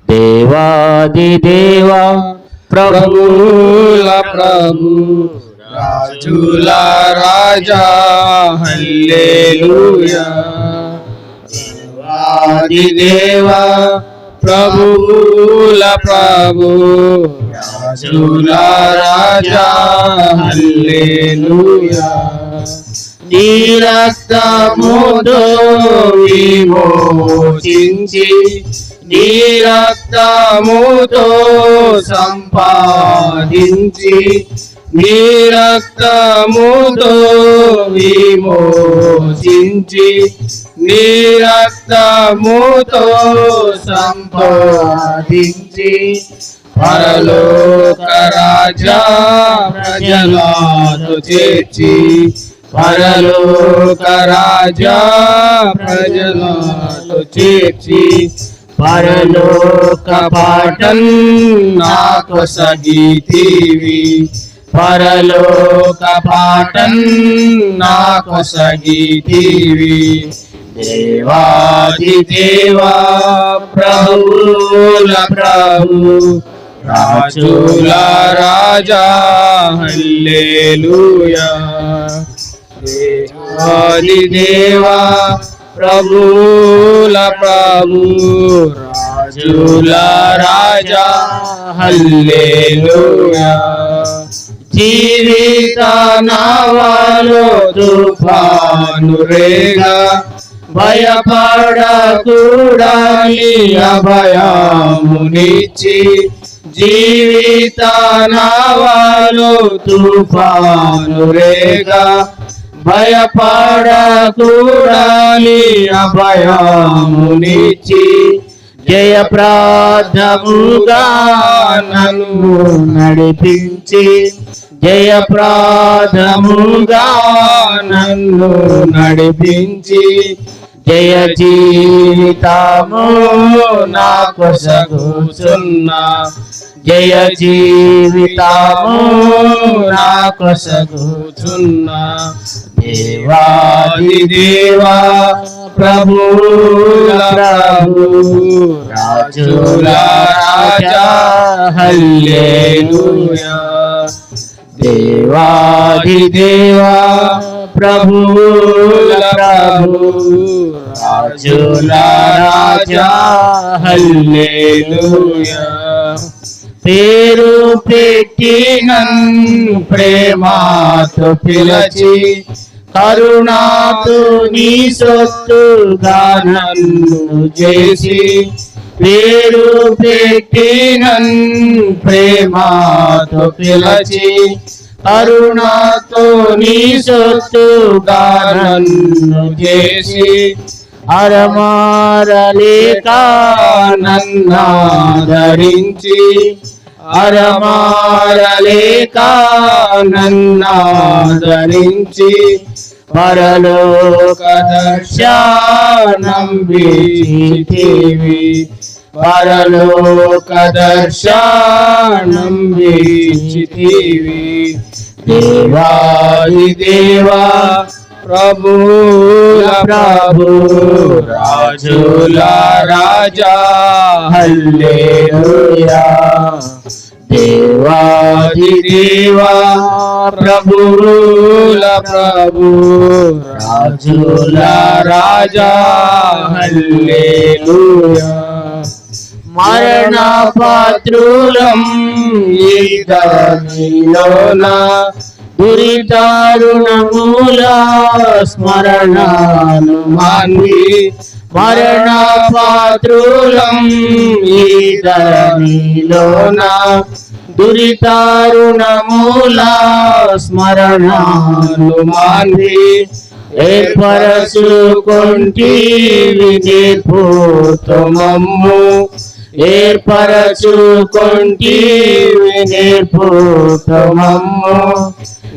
దేవాది దేవా ప్రభువుల ప్రభు రాజుల రాజా హల్లెలూయా. దేవాది దేవా ప్రభువుల ప్రభు రాజుల రాజా హల్లెలూయా. నీ రక్తముతో విమోచించి నీ రక్తముతో సంపాదించి నీ రక్తముతో విమోచించి నీ రక్తముతో సంపాదించి పరలోక రాజా ప్రజలను చేర్చి పరలోక రాజా ప్రజలను చేర్చి పరలోక పాఠం నాకు సగితివి పరలోక పాఠం నాకు సగితివి. దేవాది దేవా ప్రభువుల ప్రభు రాజుల రాజా హల్లెలూయా. దేవాది దేవా ప్రభువుల ప్రభు రాజుల రాజా హల్లెలూయా. జీవిత నావలో తుఫాను రేగా భయపడకూడని అభయమునిచ్చి జీవిత నావలో తుఫాను రేగా భయపడకూడని అభయమునిచ్చి జయప్రదముగా నన్ను నడిపించి జయప్రదముగా నన్ను నడిపించి జయ జీవితము నాకు సగుచున్నా జయ జీవితము నాకు సగుచున్నా. దేవాది దేవా ప్రభువుల ప్రభు రాజుల రాజా హల్లెలూయా. దేవాది దేవా ప్రభువుల ప్రభు రాజుల రాజా హల్లెలూయా. పేరు పెట్టి నన్ను ప్రేమతో పిలచి కరుణాతో నీ సొత్తుగా నన్ను చేసి పేరు పెట్టి నన్ను ప్రేమతో పిలచి కరుణాతో నీ సొత్తుగా నన్ను చేసి అరమారలేక నన్నాదరించి అరమారలేక నన్నాదరించి పరలోక దర్శనం వీచితివి పరలోక దర్శనం వీచితివి. దేవాది దేవా ప్రభువుల ప్రభు రాజుల రాజా హల్లెలూయా. దేవాది దేవా ప్రభువుల ప్రభు రాజుల రాజా హల్లెలూయా. మరణ పాత్రులం ఈదనిలోన దురితారుణమూల స్మరణను మాన్వి మరణ పాత్రులం ఈదనిలోన దురితారుణమూల స్మరణను మాన్వి ఏర్పరచుకొంటివి నేర్పుతమమ్ము ఏర్పరచుకొంటివి నేర్పుతమమ్ము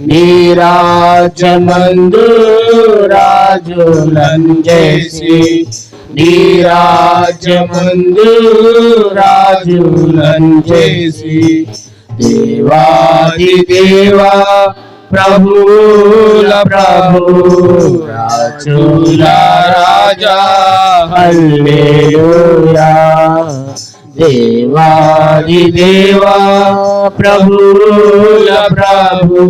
నీ రాజ్యమందు రాజులను చేసి నీ రాజ్యమందు రాజులను చేసి దేవాది దేవా ప్రభువుల ప్రభు రాజుల రాజా హల్లెలూయా. దేవాది దేవా ప్రభువుల ప్రభు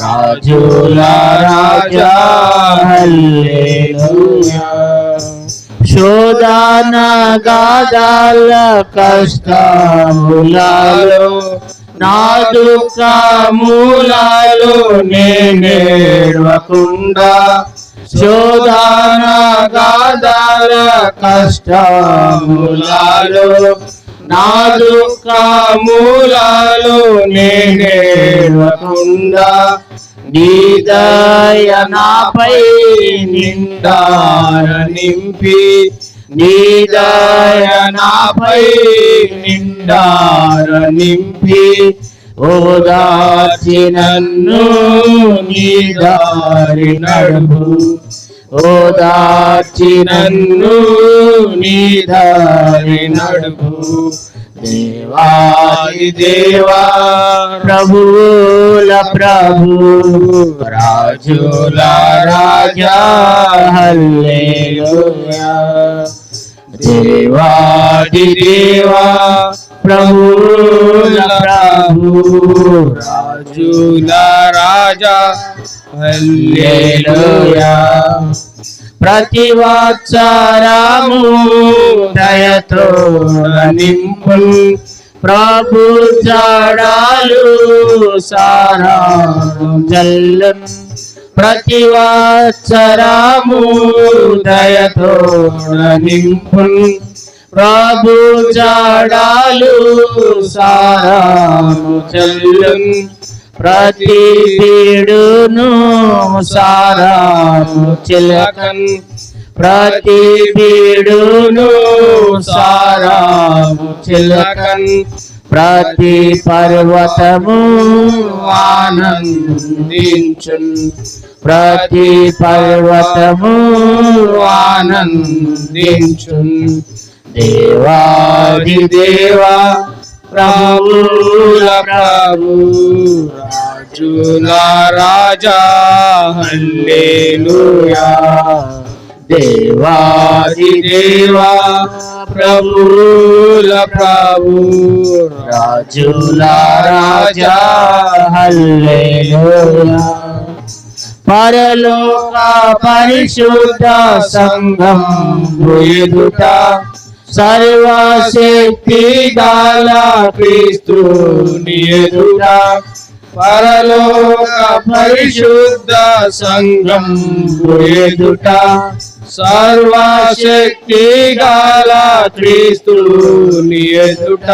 రాజుల రాజా హల్లెలూయా. శోధన గాదాల కష్టములలో నా దుఃఖములలో నేనేడవకుండా శోధన గాదాల కష్టములలో నా దుఃఖములలో నేనేడవకుండా నీ దయ నాపై నిండార నింపి నీ దయ నాపై నిండార నింపి ఓదార్చి నన్ను నీ దారి నడుపు ఓదార్చి నన్ను నీ దారి నడుపు. దేవాది దేవా ప్రభువుల ప్రభు రాజుల రాజా హల్లెలూయా. దేవాది దేవా ప్రభువుల ప్రభు రాజుల రాజా హల్లెలూయా. ప్రతి వాత్సరము దయతో నింపు ప్రభు జడాలు సారాను జల్లున్. ప్రతి వాత్సరము దయతో నింపు ప్రభు జడాలు సారాను జల్లున్. ప్రతి పీడును సారాము చిలకన్ ప్రతి పీడును సారాము చిలకన్. ప్రతి పర్వతము ఆనందించున్ ప్రతి పర్వతము ఆనందించున్. దేవాది దేవా ప్రభువుల ప్రభు రాజుల రాజా హల్లెలూయా. దేవాది దేవా ప్రభువుల ప్రభు రాజుల రాజా హల్లెలూయా. పరలోక పరిశుద్ధ సంఘం ఎదుట సర్వశక్తి గల క్రీస్తుని ఎదుట పరలోక పరిశుద్ధ సంఘం ఎదుట సర్వశక్తి గల క్రీస్తుని ఎదుట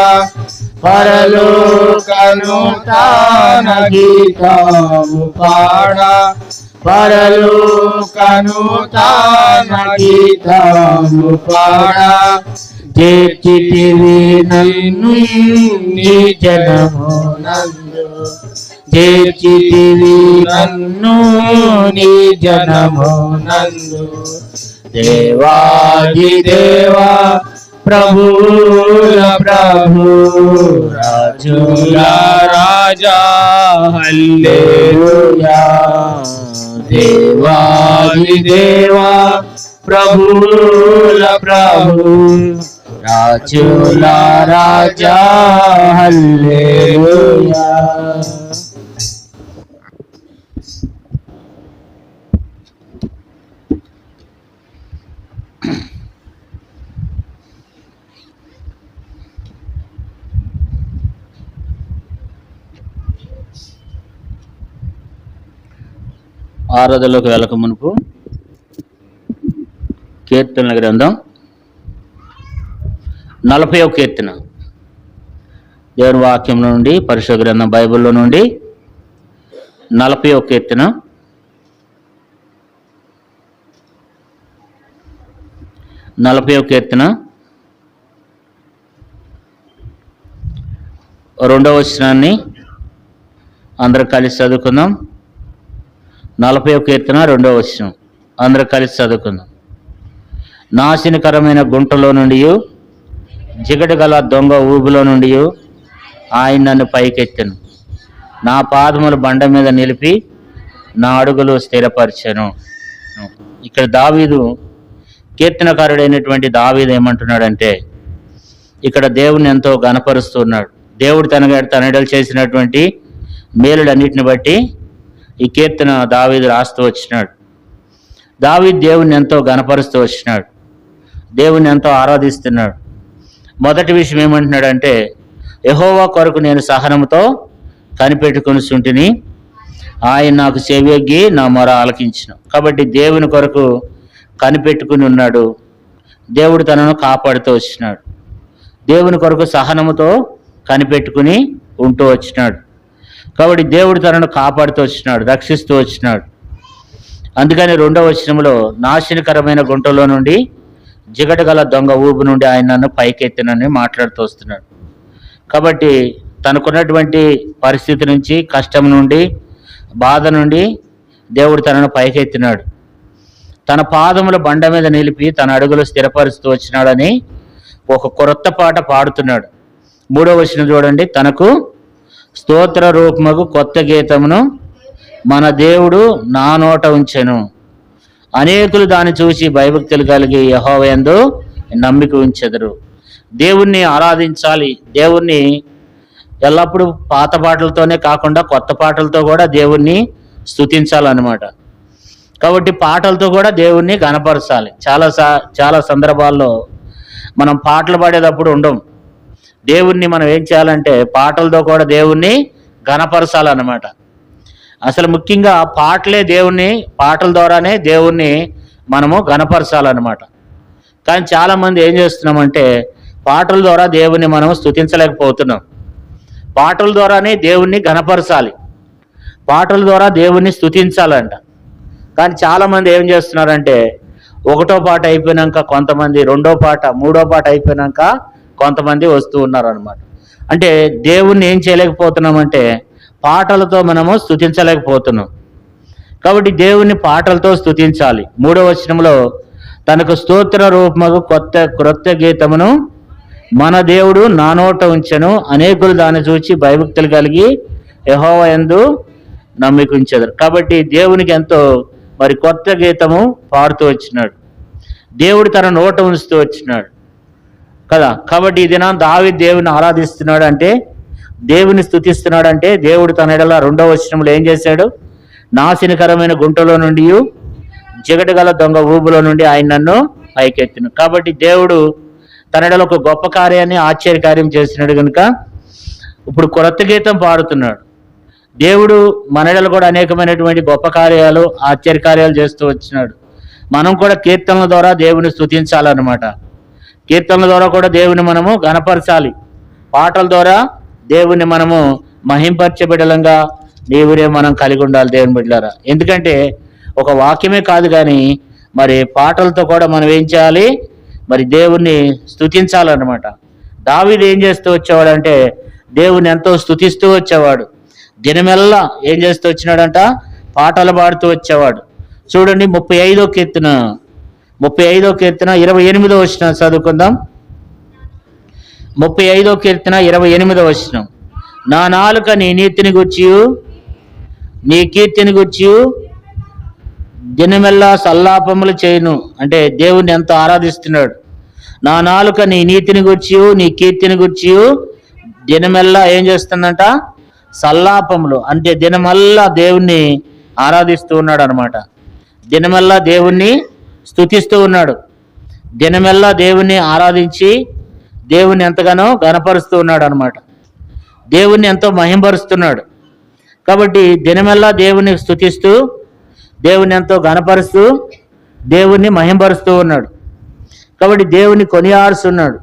పరలోకను తాన గీతము పాడ పరలోకను తాన గీతము పాడ. చేర్చితివి నన్ను నీ జనమునందు చేర్చితివి నన్ను నీ జనమునందు. దేవాది దేవా ప్రభువుల ప్రభు రాజుల రాజా హల్లెలూయా. దేవాది దేవా ప్రభువుల ప్రభు రాజుల రాజా హల్లెలూయా. ఆరాధనలోకి వెళ్ళక మునుపు కీర్తనల గ్రంథం 40వ కీర్తన దేవుని వాక్యం నుండి పరిశుద్ధ గ్రంథం బైబిల్లో నుండి 40వ కీర్తన 40వ కీర్తన 2వ వచనాన్ని అందరూ కలిసి చదువుకుందాం. 40వ కీర్తన 2వ వచనం అందరూ కలిసి చదువుకుందాం. నాశనకరమైన గుంటలో నుండి జిగట గల దొంగ ఊబిలో నుండి ఆయన నన్ను పైకెత్తెను. నా పాదములు బండ మీద నిలిపి నా అడుగులు స్థిరపరిచెను. ఇక్కడ దావీదు కీర్తనకారుడైనటువంటి దావీదు ఏమంటున్నాడంటే, ఇక్కడ దేవుని ఎంతో ఘనపరుస్తున్నాడు. దేవుడు తన ఎడలు చేసినటువంటి మేలులన్నిటిని బట్టి ఈ కీర్తన దావీదు రాస్తూ వచ్చినాడు. దావీదు దేవుని ఎంతో ఘనపరుస్తూ వచ్చినాడు, దేవుని ఎంతో ఆరాధిస్తున్నాడు. మొదటి విషయం ఏమంటున్నాడంటే, యెహోవా కొరకు నేను సహనముతో కనిపెట్టుకొనుచుంటిని, ఆయన నాకు చెవియొగ్గి నా మొర ఆలకించును. కాబట్టి దేవుని కొరకు కనిపెట్టుకుని ఉన్నాడు, దేవుడు తనను కాపాడుతూ వచ్చినాడు. దేవుని కొరకు సహనముతో కనిపెట్టుకుని ఉంటూ వచ్చినాడు. కాబట్టి దేవుడు తనను కాపాడుతూ వచ్చినాడు, రక్షిస్తూ వచ్చినాడు. అందుకని 2వ వచనంలో నాశనకరమైన గుంటలో నుండి జిగటగల దొంగ ఊబు నుండి ఆయన నన్ను పైకెత్తినని మాట్లాడుతూ వస్తున్నాడు. కాబట్టి తనకున్నటువంటి పరిస్థితి నుంచి, కష్టం నుండి, బాధ నుండి దేవుడు తనను పైకెత్తినాడు. తన పాదముల బండ మీద నిలిపి తన అడుగులు స్థిరపరుస్తూ వచ్చినాడని ఒక క్రొత్త పాట పాడుతున్నాడు. 3వ వచనం చూడండి, తనకు స్తోత్ర రూపముగు కొత్త గీతమును మన దేవుడు నా నోట ఉంచెను. అనేకులు దాన్ని చూసి భయభక్తులు కలిగి యెహోవా యందు నమ్మిక ఉంచెదరు. దేవుణ్ణి ఆరాధించాలి. దేవుణ్ణి ఎల్లప్పుడూ పాత పాటలతోనే కాకుండా కొత్త పాటలతో కూడా దేవుణ్ణి స్తుతించాలన్నమాట. కాబట్టి పాటలతో కూడా దేవుణ్ణి గణపరచాలి. చాలా సందర్భాల్లో మనం పాటలు పాడేటప్పుడు ఉండం. దేవుణ్ణి మనం ఏం చేయాలంటే పాటలతో కూడా దేవుణ్ణి గణపరచాలన్నమాట. అసలు ముఖ్యంగా పాటల ద్వారానే దేవుణ్ణి మనము గణపరచాలన్నమాట. కానీ చాలామంది ఏం చేస్తున్నామంటే పాటల ద్వారా దేవుణ్ణి మనం స్తుతించలేకపోతున్నాం. పాటల ద్వారానే దేవుణ్ణి గణపరచాలి, పాటల ద్వారా దేవుణ్ణి స్తుతించాలంట. కానీ చాలామంది ఏం చేస్తున్నారంటే 1వ పాట అయిపోయినాక కొంతమంది, 2వ పాట, 3వ పాట అయిపోయినాక కొంతమంది వస్తూ ఉన్నారనమాట. అంటే దేవుణ్ణి ఏం చేయలేకపోతున్నామంటే పాటలతో మనము స్తుతించలేకపోతున్నాం. కాబట్టి దేవుణ్ణి పాటలతో స్తుతించాలి. 3వ వచనంలో తనకు స్తోత్ర రూపముగు క్రొత్త గీతమును మన దేవుడు నా నోట ఉంచెను, అనేకులు దాన్ని చూచి భయభక్తులు కలిగి యెహోవా యందు నమ్మిక ఉంచెదరు. కాబట్టి దేవునికి ఎంతో కొత్త గీతము పాడుతూ వచ్చినాడు, దేవుడు తన నోట ఉంచుతూ వచ్చినాడు కదా. కాబట్టి ఈ దినం దావీదు దేవుని ఆరాధిస్తున్నాడు అంటే, దేవుని స్తుతిస్తున్నాడు అంటే, దేవుడు తన ఎడల 2వ వచనంలో ఏం చేశాడు? నాశనకరమైన గుంటలో నుండి జిగటగల దొంగ ఊబులో నుండి ఆయన నన్ను పైకెత్తిను. కాబట్టి దేవుడు తన ఎడల ఒక గొప్ప కార్యాన్ని, ఆశ్చర్యకార్యం చేసినాడు కనుక ఇప్పుడు కొత్త గీతం పాడుతున్నాడు. దేవుడు మన ఎడల కూడా అనేకమైనటువంటి గొప్ప కార్యాలు, ఆశ్చర్యకార్యాలు చేస్తూ వచ్చినాడు. మనం కూడా కీర్తనల ద్వారా దేవుని స్తుతించాలన్నమాట. కీర్తనల ద్వారా కూడా దేవుని మనము గణపరచాలి. పాటల ద్వారా దేవుని మనము మహింపరిచే బిడ్డలంగా దేవుడే మనం కలిగి ఉండాలి దేవుని బిడ్డలారా. ఎందుకంటే ఒక వాక్యమే కాదు కానీ పాటలతో కూడా మనం ఏం చేయాలి? దేవుణ్ణి స్తుతించాలన్నమాట. దావీదు ఏం చేస్తూ వచ్చేవాడంటే దేవుని ఎంతో స్తుతిస్తూ వచ్చేవాడు. దినమెల్లా ఏం చేస్తూ వచ్చినాడంట? పాటలు పాడుతూ వచ్చేవాడు. చూడండి 35వ కీర్తన 28వ వచనం చదువుకుందాం. 35వ కీర్తన 28వ వచనం, నా నాలుక నీ నీతిని గూర్చియు నీ కీర్తిని గూర్చియు దినమెల్లా సల్లాపములు చేయును. అంటే దేవుణ్ణి ఎంతో ఆరాధిస్తున్నాడు. నా నాలుక నీ నీతిని గూర్చియు నీ కీర్తిని గూర్చియు దినమెల్లా ఏం చేస్తుందంట? సల్లాపములు. అంటే దినమల్లా దేవుణ్ణి ఆరాధిస్తూ ఉన్నాడు అనమాట. దినమెల్లా దేవుణ్ణి స్తుతిస్తూ ఉన్నాడు. దినమెల్లా దేవుణ్ణి ఆరాధించి దేవుణ్ణి ఎంతగానో గణపరుస్తూ ఉన్నాడు అనమాట. దేవుణ్ణి ఎంతో మహింపరుస్తున్నాడు. కాబట్టి దినమెల్లా దేవుణ్ణి స్తుతిస్తూ, దేవుణ్ణి ఎంతో గణపరుస్తూ, దేవుణ్ణి మహింపరుస్తూ ఉన్నాడు. కాబట్టి దేవుని కొనియాడుస్తున్నాడు.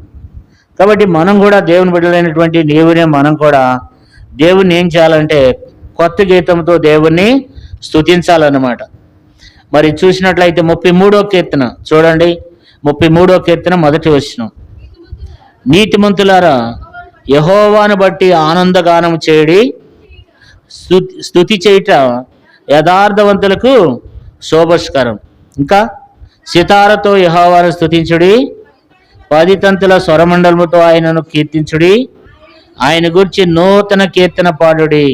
కాబట్టి మనం కూడా దేవుని బిడ్డలైనటువంటి నీవునే మనం కూడా దేవుణ్ణి ఏం చేయాలంటే కొత్త గీతంతో దేవుణ్ణి స్తుతించాలన్నమాట. చూసినట్లయితే 33వ కీర్తన చూడండి. 33వ కీర్తన 1వ వచనం, నీతిమంతులారా యెహోవాను బట్టి ఆనందగానం చేయడి, స్తుతి చేయుట యథార్థవంతులకు శోభస్కరం. ఇంకా సితారతో యెహోవాను స్తుతించుడి, 10 తంతుల స్వరమండలముతో ఆయనను కీర్తించుడి, ఆయన గురించి నూతన కీర్తన పాడుడి,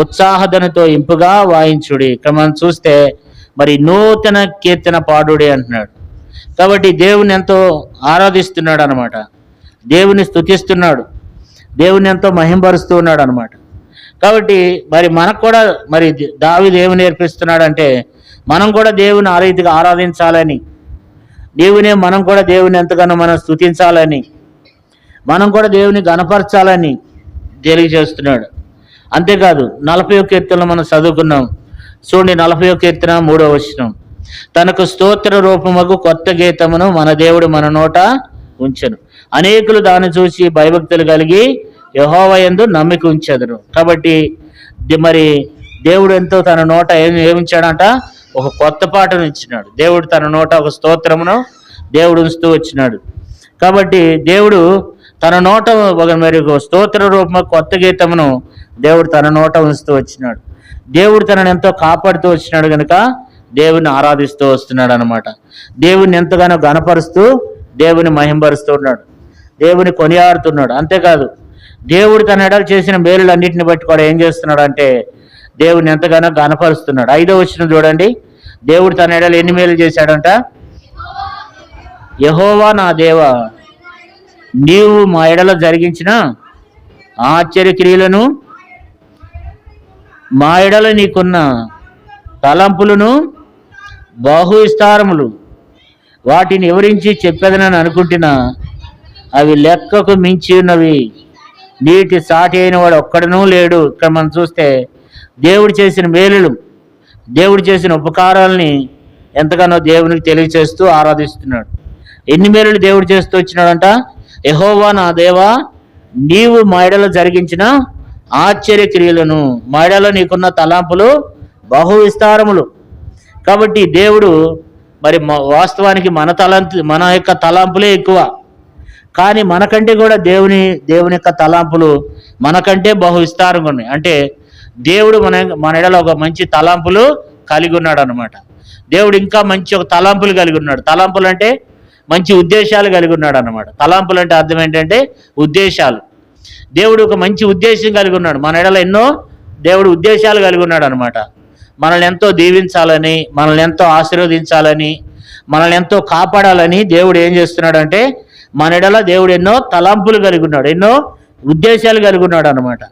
ఉత్సాహధనతో ఇంపుగా వాయించుడి. ఇక్కడ మనం చూస్తే నూతన కీర్తన పాడుడి అంటున్నాడు. కాబట్టి దేవుని ఎంతో ఆరాధిస్తున్నాడు అనమాట. దేవుని స్తుతిస్తున్నాడు, దేవుని ఎంతో మహింపరుస్తూ ఉన్నాడు అనమాట. కాబట్టి మరి మనకు కూడా మరి దావీదు ఏమి నేర్పిస్తున్నాడంటే మనం కూడా దేవుని ఆ రీతిగా ఆరాధించాలని, మనం కూడా దేవుని ఎంతగానో మనం స్తుతించాలని, మనం కూడా దేవుని గణపరచాలని తెలియజేస్తున్నాడు. అంతేకాదు 41 కీర్తనలు మనం చదువుకున్నాం. చూడండి, 41 కీర్తన 3వ వచనం, తనకు స్తోత్ర రూపముకు కొత్త గీతమును మన దేవుడు మన నోట ఉంచెను, అనేకులు దాన్ని చూసి భయభక్తులు కలిగి యెహోవా యందు నమ్మిక ఉంచెదరు. కాబట్టి మరి దేవుడు ఎంతో తన నోట ఏమించాడంట, ఒక కొత్త పాటను ఇచ్చినాడు. దేవుడు తన నోట ఒక స్తోత్రమును దేవుడు ఉంచుతూ వచ్చినాడు. కాబట్టి దేవుడు తన నోట మరి స్తోత్ర రూపము కొత్త గీతమును దేవుడు తన నోట ఉంచుతూ వచ్చినాడు. దేవుడు తనను ఎంతో కాపాడుతూ వచ్చినాడు కనుక దేవుని ఆరాధిస్తూ వస్తున్నాడు అనమాట. దేవుని ఎంతగానో గణపరుస్తూ దేవుని మహింపరుస్తూ ఉన్నాడు, దేవుని కొనియాడుతున్నాడు. అంతేకాదు దేవుడు తన ఎడలు చేసిన మేలులన్నింటిని బట్టి కూడా ఏం చేస్తున్నాడు అంటే దేవుని ఎంతగానో గణపరుస్తున్నాడు. 5వ వచనం చూడండి, దేవుడు తన ఎడలు ఎన్ని మేలు చేశాడంట, యెహోవా నా దేవా, నీవు మా ఎడల జరిగించిన ఆశ్చర్యక్రియలను, మా ఎడల నీకున్న తలంపులను బహు విస్తారములు, వాటిని వివరించి చెప్పేదనని అనుకుంటున్నా, అవి లెక్కకు మించి ఉన్నవి, నీటి సాటి అయిన వాడు ఒక్కడనూ లేడు. ఇక్కడ మనం చూస్తే దేవుడు చేసిన మేలులు, దేవుడు చేసిన ఉపకారాలని ఎంతగానో దేవునికి తెలియచేస్తూ ఆరాధిస్తున్నాడు. ఎన్ని మేలులు దేవుడు చేస్తూ వచ్చినాడంట, యెహోవా నా దేవా, నీవు మా ఎడల జరిగించిన ఆశ్చర్యక్రియలను, మా ఎడల నీకున్న తలాంపులు బహు విస్తారములు. కాబట్టి దేవుడు మరి వాస్తవానికి మన యొక్క తలాంపులే ఎక్కువ, కానీ మనకంటే కూడా దేవుని యొక్క తలాంపులు మనకంటే బహు విస్తారంగా ఉన్నాయి. అంటే దేవుడు మన ఎడల ఒక మంచి తలాంపులు కలిగి ఉన్నాడు అనమాట. దేవుడు ఇంకా మంచి ఒక తలాంపులు కలిగి ఉన్నాడు. తలాంపులు అంటే మంచి ఉద్దేశాలు కలిగి ఉన్నాడు అనమాట. తలాంపులు అంటే అర్థం ఏంటంటే ఉద్దేశాలు. దేవుడు ఒక మంచి ఉద్దేశం కలిగి ఉన్నాడు. మన ఎడల ఎన్నో దేవుడు ఉద్దేశాలు కలిగి ఉన్నాడు అనమాట. మనల్ని ఎంతో దీవించాలని, మనల్ని ఎంతో ఆశీర్వదించాలని, మనల్ని ఎంతో కాపాడాలని దేవుడు ఏం చేస్తున్నాడంటే మన ఎడల దేవుడు ఎన్నో తలంపులు కలిగి ఉన్నాడు, ఎన్నో ఉద్దేశాలు కలిగి ఉన్నాడు అనమాట.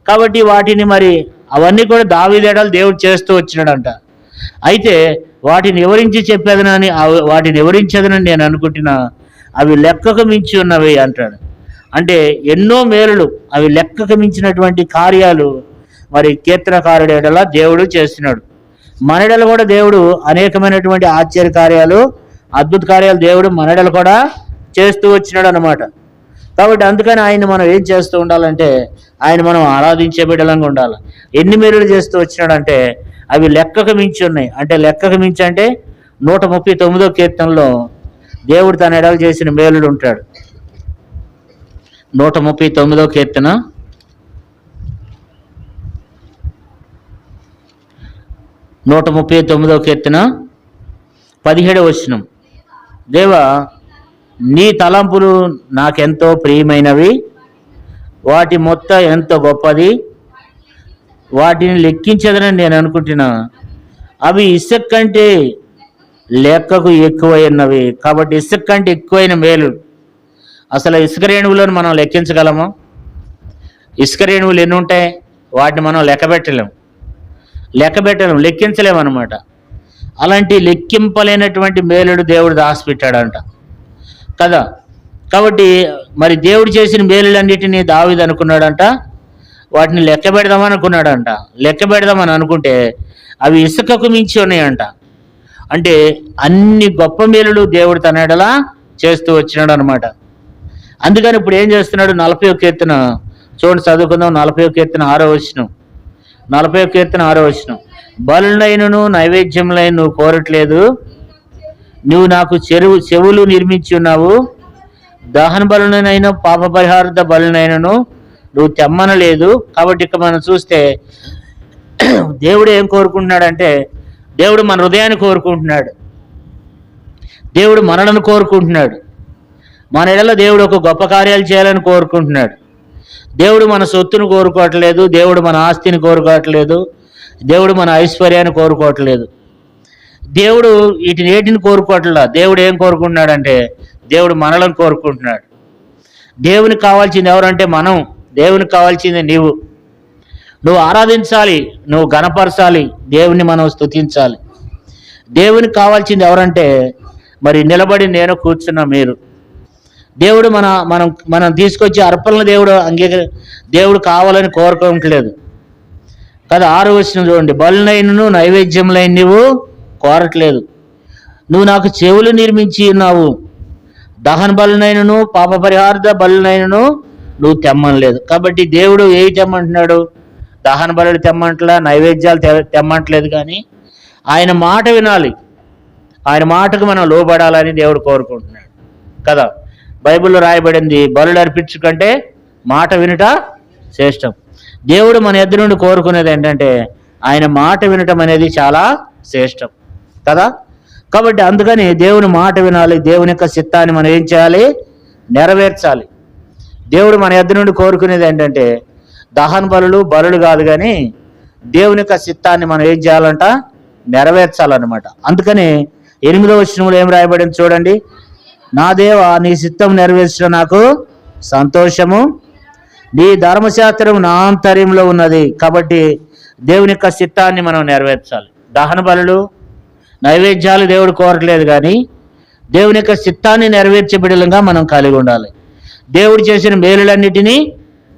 కాబట్టి వాటిని మరి అవన్నీ కూడా దావీదు ఎడల దేవుడు చేస్తూ వచ్చినాడంట. అయితే వాటిని వివరించి చెప్పేదనని, వాటిని వివరించేదనని నేను అనుకుంటున్నా, అవి లెక్కకు మించి ఉన్నవి అంటాడు. అంటే ఎన్నో మేలులు, అవి లెక్కకు మించినటువంటి కార్యాలు మరి కీర్తనకారుడి ఎడల దేవుడు చేస్తున్నాడు. మన ఎడల కూడా దేవుడు అనేకమైనటువంటి ఆశ్చర్య కార్యాలు, అద్భుత కార్యాలు దేవుడు మన ఎడల కూడా చేస్తూ వచ్చినాడు అనమాట. కాబట్టి అందుకని ఆయన మనం ఏం చేస్తూ ఉండాలంటే ఆయన మనం ఆరాధించే బిడ్డలంగా ఉండాలి. ఎన్ని మేలులు చేస్తూ వచ్చినాడంటే అవి లెక్కకు మించి ఉన్నాయి. అంటే లెక్కకు మించి అంటే 139వ కీర్తనలో దేవుడు తన ఎడల చేసిన మేలుడు ఉంటాడు. 139వ కీర్తన 139వ కీర్తన 17వ వచనం, దేవా నీ తలంపులు నాకెంతో ప్రియమైనవి, వాటి మొత్తం ఎంతో గొప్పది, వాటిని లెక్కించదని నేను అనుకుంటున్నా, అవి ఇసుక కంటే లెక్కకు ఎక్కువైనవి. కాబట్టి ఇసుక కంటే ఎక్కువైన మేలు. అసలు ఇసుక రేణువులను మనం లెక్కించగలము? ఇసుక రేణువులు ఎన్ని ఉంటాయి, వాటిని మనం లెక్కబెట్టలేము, లెక్కించలేము అనమాట. అలాంటి లెక్కింపలేనటువంటి మేలుడు దేవుడు దాచిపెట్టాడంట కదా. కాబట్టి మరి దేవుడు చేసిన మేలులన్నిటినీ దావీదు అనుకున్నాడంట, వాటిని లెక్క పెడదామనుకున్నాడంట. లెక్క పెడదామని అనుకుంటే అవి ఇసుకకు మించి ఉన్నాయంట. అంటే అన్ని గొప్ప మేలులు దేవుడు తన ఎడల చేస్తూ వచ్చినాడు అనమాట. అందుకని ఇప్పుడు ఏం చేస్తున్నాడు, 40వ కీర్తన చూడండి, చదువుకుందాం. 40వ కీర్తన 6వ వచనం, 40వ కీర్తన 6వ వచనం, బలులైనను నైవేద్యములైన నువ్వు కోరట్లేదు, నువ్వు నాకు చెవులు నిర్మించి ఉన్నావు, దహన బలునైనా పాప పరిహారార్థ బలునైనను నువ్వు తెమ్మనలేదు. కాబట్టి ఇక్కడ మనం చూస్తే దేవుడు ఏం కోరుకుంటున్నాడంటే దేవుడు మన హృదయాన్ని కోరుకుంటున్నాడు, దేవుడు మనలను కోరుకుంటున్నాడు, మన ఎడల దేవుడు ఒక గొప్ప కార్యాలు చేయాలని కోరుకుంటున్నాడు. దేవుడు మన సొత్తును కోరుకోవట్లేదు, దేవుడు మన ఆస్తిని కోరుకోవట్లేదు, దేవుడు మన ఐశ్వర్యాన్ని కోరుకోవట్లేదు, దేవుడు వీటిని కోరుకోవట్లా. దేవుడు ఏం కోరుకుంటున్నాడంటే దేవుడు మనలను కోరుకుంటున్నాడు. దేవునికి కావాల్సింది ఎవరంటే మనం. దేవునికి కావాల్సింది నువ్వు ఆరాధించాలి, నువ్వు గణపరచాలి, దేవుని మనం స్తుతించాలి. దేవునికి కావాల్సింది ఎవరంటే మరి నిలబడి నేను కూర్చున్న మీరు. దేవుడు మనం తీసుకొచ్చే అర్పణలు దేవుడు కావాలని కోరుకోవట్లేదు కదా. 6వ వచనం చూడండి, బలులైనను నైవేద్యములైన నువ్వు కోరట్లేదు, నువ్వు నాకు చెవులు నిర్మించి ఉన్నావు, దహన బలునైనను పాప పరిహార్థ బలునైనను నువ్వు తెమ్మనలేదు. కాబట్టి దేవుడు ఏవి తెమ్మంటున్నాడు? దహన బలులు తెమ్మంటలా, నైవేద్యాలు తెమ్మంటలేదు. కానీ ఆయన మాట వినాలి, ఆయన మాటకు మనం లోబడాలని దేవుడు కోరుకుంటున్నాడు కదా. బైబిల్లో రాయబడింది, బలులు అర్పించు కంటే మాట వినుట శ్రేష్టం. దేవుడు మన ఎదురు నుండి కోరుకునేది ఏంటంటే ఆయన మాట వినటం అనేది చాలా శ్రేష్టం కదా. కాబట్టి అందుకని దేవుని మాట వినాలి, దేవుని యొక్క చిత్తాన్ని మనం ఏం చేయాలి? నెరవేర్చాలి. దేవుడు మన ఎదురు నుండి కోరుకునేది ఏంటంటే దహన బలులు కాదు, కానీ దేవుని యొక్క చిత్తాన్ని మనం ఏం చేయాలంట? నెరవేర్చాలన్నమాట. అందుకని 8వ వచనంలో ఏం రాయబడింది చూడండి, నా దేవా నీ చిత్తం నెరవేర్చడం నాకు సంతోషము, నీ ధర్మశాస్త్రం నా ఆంతర్యంలో ఉన్నది. కాబట్టి దేవుని యొక్క చిత్తాన్ని మనం నెరవేర్చాలి. దహన బలులు నైవేద్యాలు దేవుడు కోరట్లేదు, కానీ దేవుని యొక్క చిత్తాన్ని నెరవేర్చే బిడ్డలుగా మనం కలిగి ఉండాలి. దేవుడు చేసిన మేలులన్నిటినీ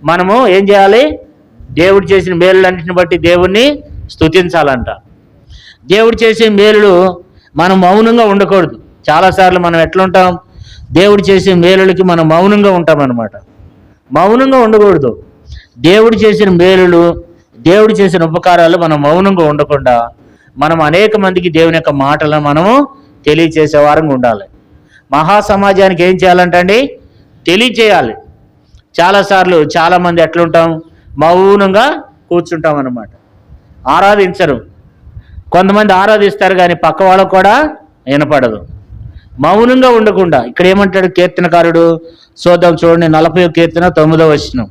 మనము ఏం చేయాలి? దేవుడు చేసిన మేలులన్నిటిని బట్టి దేవుణ్ణి స్తుతించాలంట. దేవుడు చేసే మేలులు మనం మౌనంగా ఉండకూడదు. చాలాసార్లు మనం ఎట్లుంటాం? దేవుడు చేసే మేలులకి మనం మౌనంగా ఉంటామన్నమాట. మౌనంగా ఉండకూడదు. దేవుడు చేసిన మేలులు, దేవుడు చేసిన ఉపకారాలు మనం మౌనంగా ఉండకుండా మనం అనేక మందికి దేవుని యొక్క మాటలను మనము తెలియచేసే వారంగా ఉండాలి. మహాసమాజానికి ఏం చేయాలంటండి? తెలియచేయాలి. చాలాసార్లు చాలామంది ఎట్లుంటాం? మౌనంగా కూర్చుంటాం అన్నమాట. ఆరాధించరు. కొంతమంది ఆరాధిస్తారు కానీ పక్క వాళ్ళకు కూడా వినపడదు. మౌనంగా ఉండకుండా ఇక్కడ ఏమంటాడు కీర్తనకారుడు? చూద్దాం చూడండి, 40వ కీర్తన 9వ వచనం,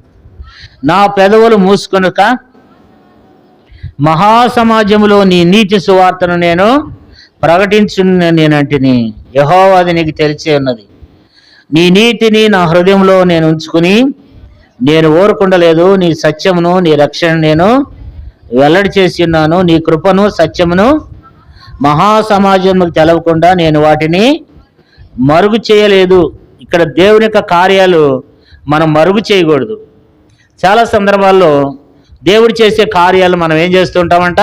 నా పెదవులు మూసుకొనక మహాసమాజములో నీ నీతి సువార్తను నేను ప్రకటించున్న నేనంటిని. యెహోవా అది నీకు తెలిసే ఉన్నది, నీ నీతిని నా హృదయంలో నేను ఉంచుకుని నేను ఊరకుండలేదు. నీ సత్యమును నీ రక్షణ నేను వెల్లడి చేసి ఉన్నాను. నీ కృపను సత్యమును మహాసమాజముకు తెలవకుండా నేను వాటిని మరుగు చేయలేదు. ఇక్కడ దేవుని యొక్క కార్యాలు మనం మరుగు చేయకూడదు. చాలా సందర్భాల్లో దేవుడు చేసే కార్యాలు మనం ఏం చేస్తూ ఉంటామంట?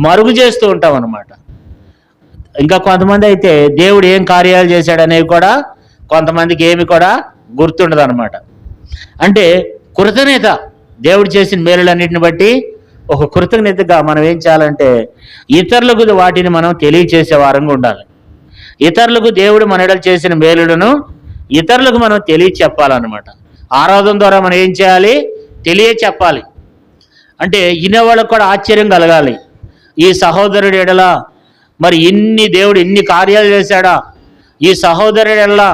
మరుగు చేస్తూ ఉంటాం అన్నమాట. ఇంకా కొంతమంది అయితే దేవుడు ఏం కార్యాలు చేశాడనేవి కూడా కొంతమందికి ఏమి కూడా గుర్తుండదు అనమాట. అంటే కృతజ్ఞత, దేవుడు చేసిన మేలులన్నింటిని బట్టి ఒక కృతజ్ఞతగా మనం ఏం చేయాలంటే ఇతరులకు వాటిని మనం తెలియచేసే వారంగా ఉండాలి. ఇతరులకు దేవుడు మనడలు చేసిన మేలులను ఇతరులకు మనం తెలియచెప్పాలన్నమాట. ఆరాధన ద్వారా మనం ఏం చేయాలి? తెలియచెప్పాలి. అంటే వినేవాళ్ళకు కూడా ఆశ్చర్యం కలగాలి. ఈ సహోదరుడు ఎడలా మరి దేవుడు ఇన్ని కార్యాలు చేశాడా, ఈ సహోదరుడు ఎడలా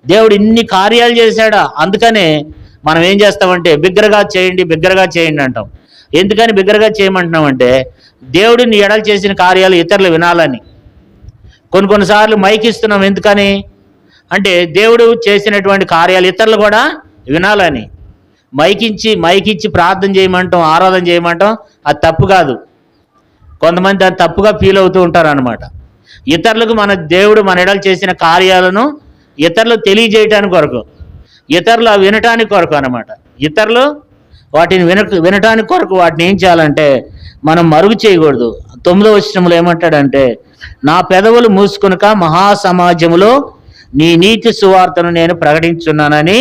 దేవుడు ఇన్ని కార్యాలు చేశాడా. అందుకనే మనం ఏం చేస్తామంటే బిగ్గరగా చేయండి అంటాం. ఎందుకని బిగ్గరగా చేయమంటున్నామంటే దేవుడిని ఎడలు చేసిన కార్యాలు ఇతరులు వినాలని. కొన్నిసార్లు మైక్ ఇస్తున్నాం. ఎందుకని అంటే దేవుడు చేసినటువంటి కార్యాలు ఇతరులు కూడా వినాలని. మైకిచ్చి ప్రార్థన చేయమంటాం, ఆరాధన చేయమంటాం, అది తప్పు కాదు. కొంతమంది దాన్ని తప్పుగా ఫీల్ అవుతూ ఉంటారు అనమాట. ఇతరులకు దేవుడు మన ఎడలు చేసిన కార్యాలను ఇతరులు తెలియజేయటానికి కొరకు, ఇతరులు వినటానికి కొరకు అనమాట. ఇతరులు వాటిని వినటానికి కొరకు వాటిని ఏం చేయాలంటే మనం మరుగు చేయకూడదు. 9వ వచనంలో ఏమంటాడంటే నా పెదవులు మూసుకొనక మహాసమాజములో నీ నీతి సువార్తను నేను ప్రకటించున్నానని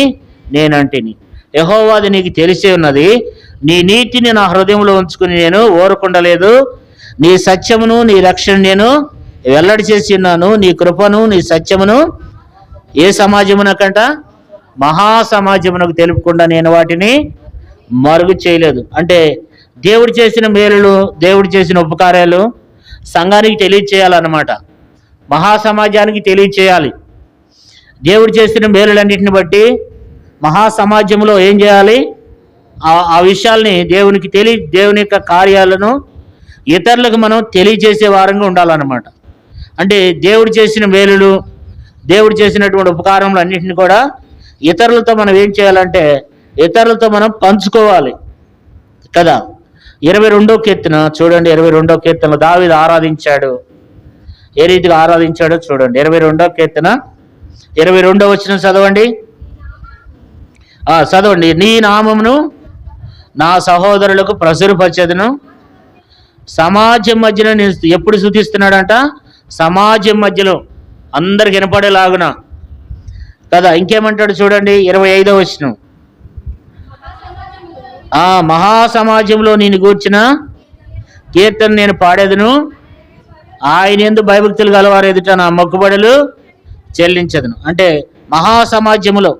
నేనంటిని. యెహోవా అది నీకు తెలిసే ఉన్నది, నీ నీతిని నా హృదయంలో ఉంచుకుని నేను ఊరకుండలేదు. నీ సత్యమును నీ రక్షణ నేను వెల్లడి చేసి ఉన్నాను. నీ కృపను నీ సత్యమును ఏ సమాజమునకంట? మహాసమాజమునకు తెలుపకుండా నేను వాటిని మరుగు చేయలేదు. అంటే దేవుడు చేసిన మేలులు, దేవుడు చేసిన ఉపకారాలు సంఘానికి తెలియచేయాలన్నమాట. మహాసమాజానికి తెలియచేయాలి. దేవుడు చేసిన మేలులన్నింటిని బట్టి మహాసమాజంలో ఏం చేయాలి? ఆ విషయాల్ని దేవుని యొక్క కార్యాలను ఇతరులకు మనం తెలియజేసే వారంగా ఉండాలన్నమాట. అంటే దేవుడు చేసిన మేలులు, దేవుడు చేసినటువంటి ఉపకారములు అన్నింటిని కూడా ఇతరులతో మనం ఏం చేయాలంటే ఇతరులతో మనం పంచుకోవాలి కదా. 22వ కీర్తన చూడండి. 22వ కీర్తనలో దావీదు ఆరాధించాడు. ఏ రీతిగా ఆరాధించాడో చూడండి. 22వ కీర్తన 22వ వచనం చదవండి. చదవండి. నీ నామమును నా సహోదరులకు ప్రచురపరచెదను. సమాజం మధ్యలో నేను ఎప్పుడు స్తుతిస్తున్నాడంట? సమాజం మధ్యలో అందరికి వినపడేలాగున కదా. ఇంకేమంటాడు చూడండి 25వ వచనం. మహాసమాజంలో నేను కూర్చిన కీర్తన నేను పాడేదను. ఆయన యందు భయభక్తులు గలవారు ఎదుట నా మొక్కుబడులు చెల్లించదును. అంటే మహాసమాజంలో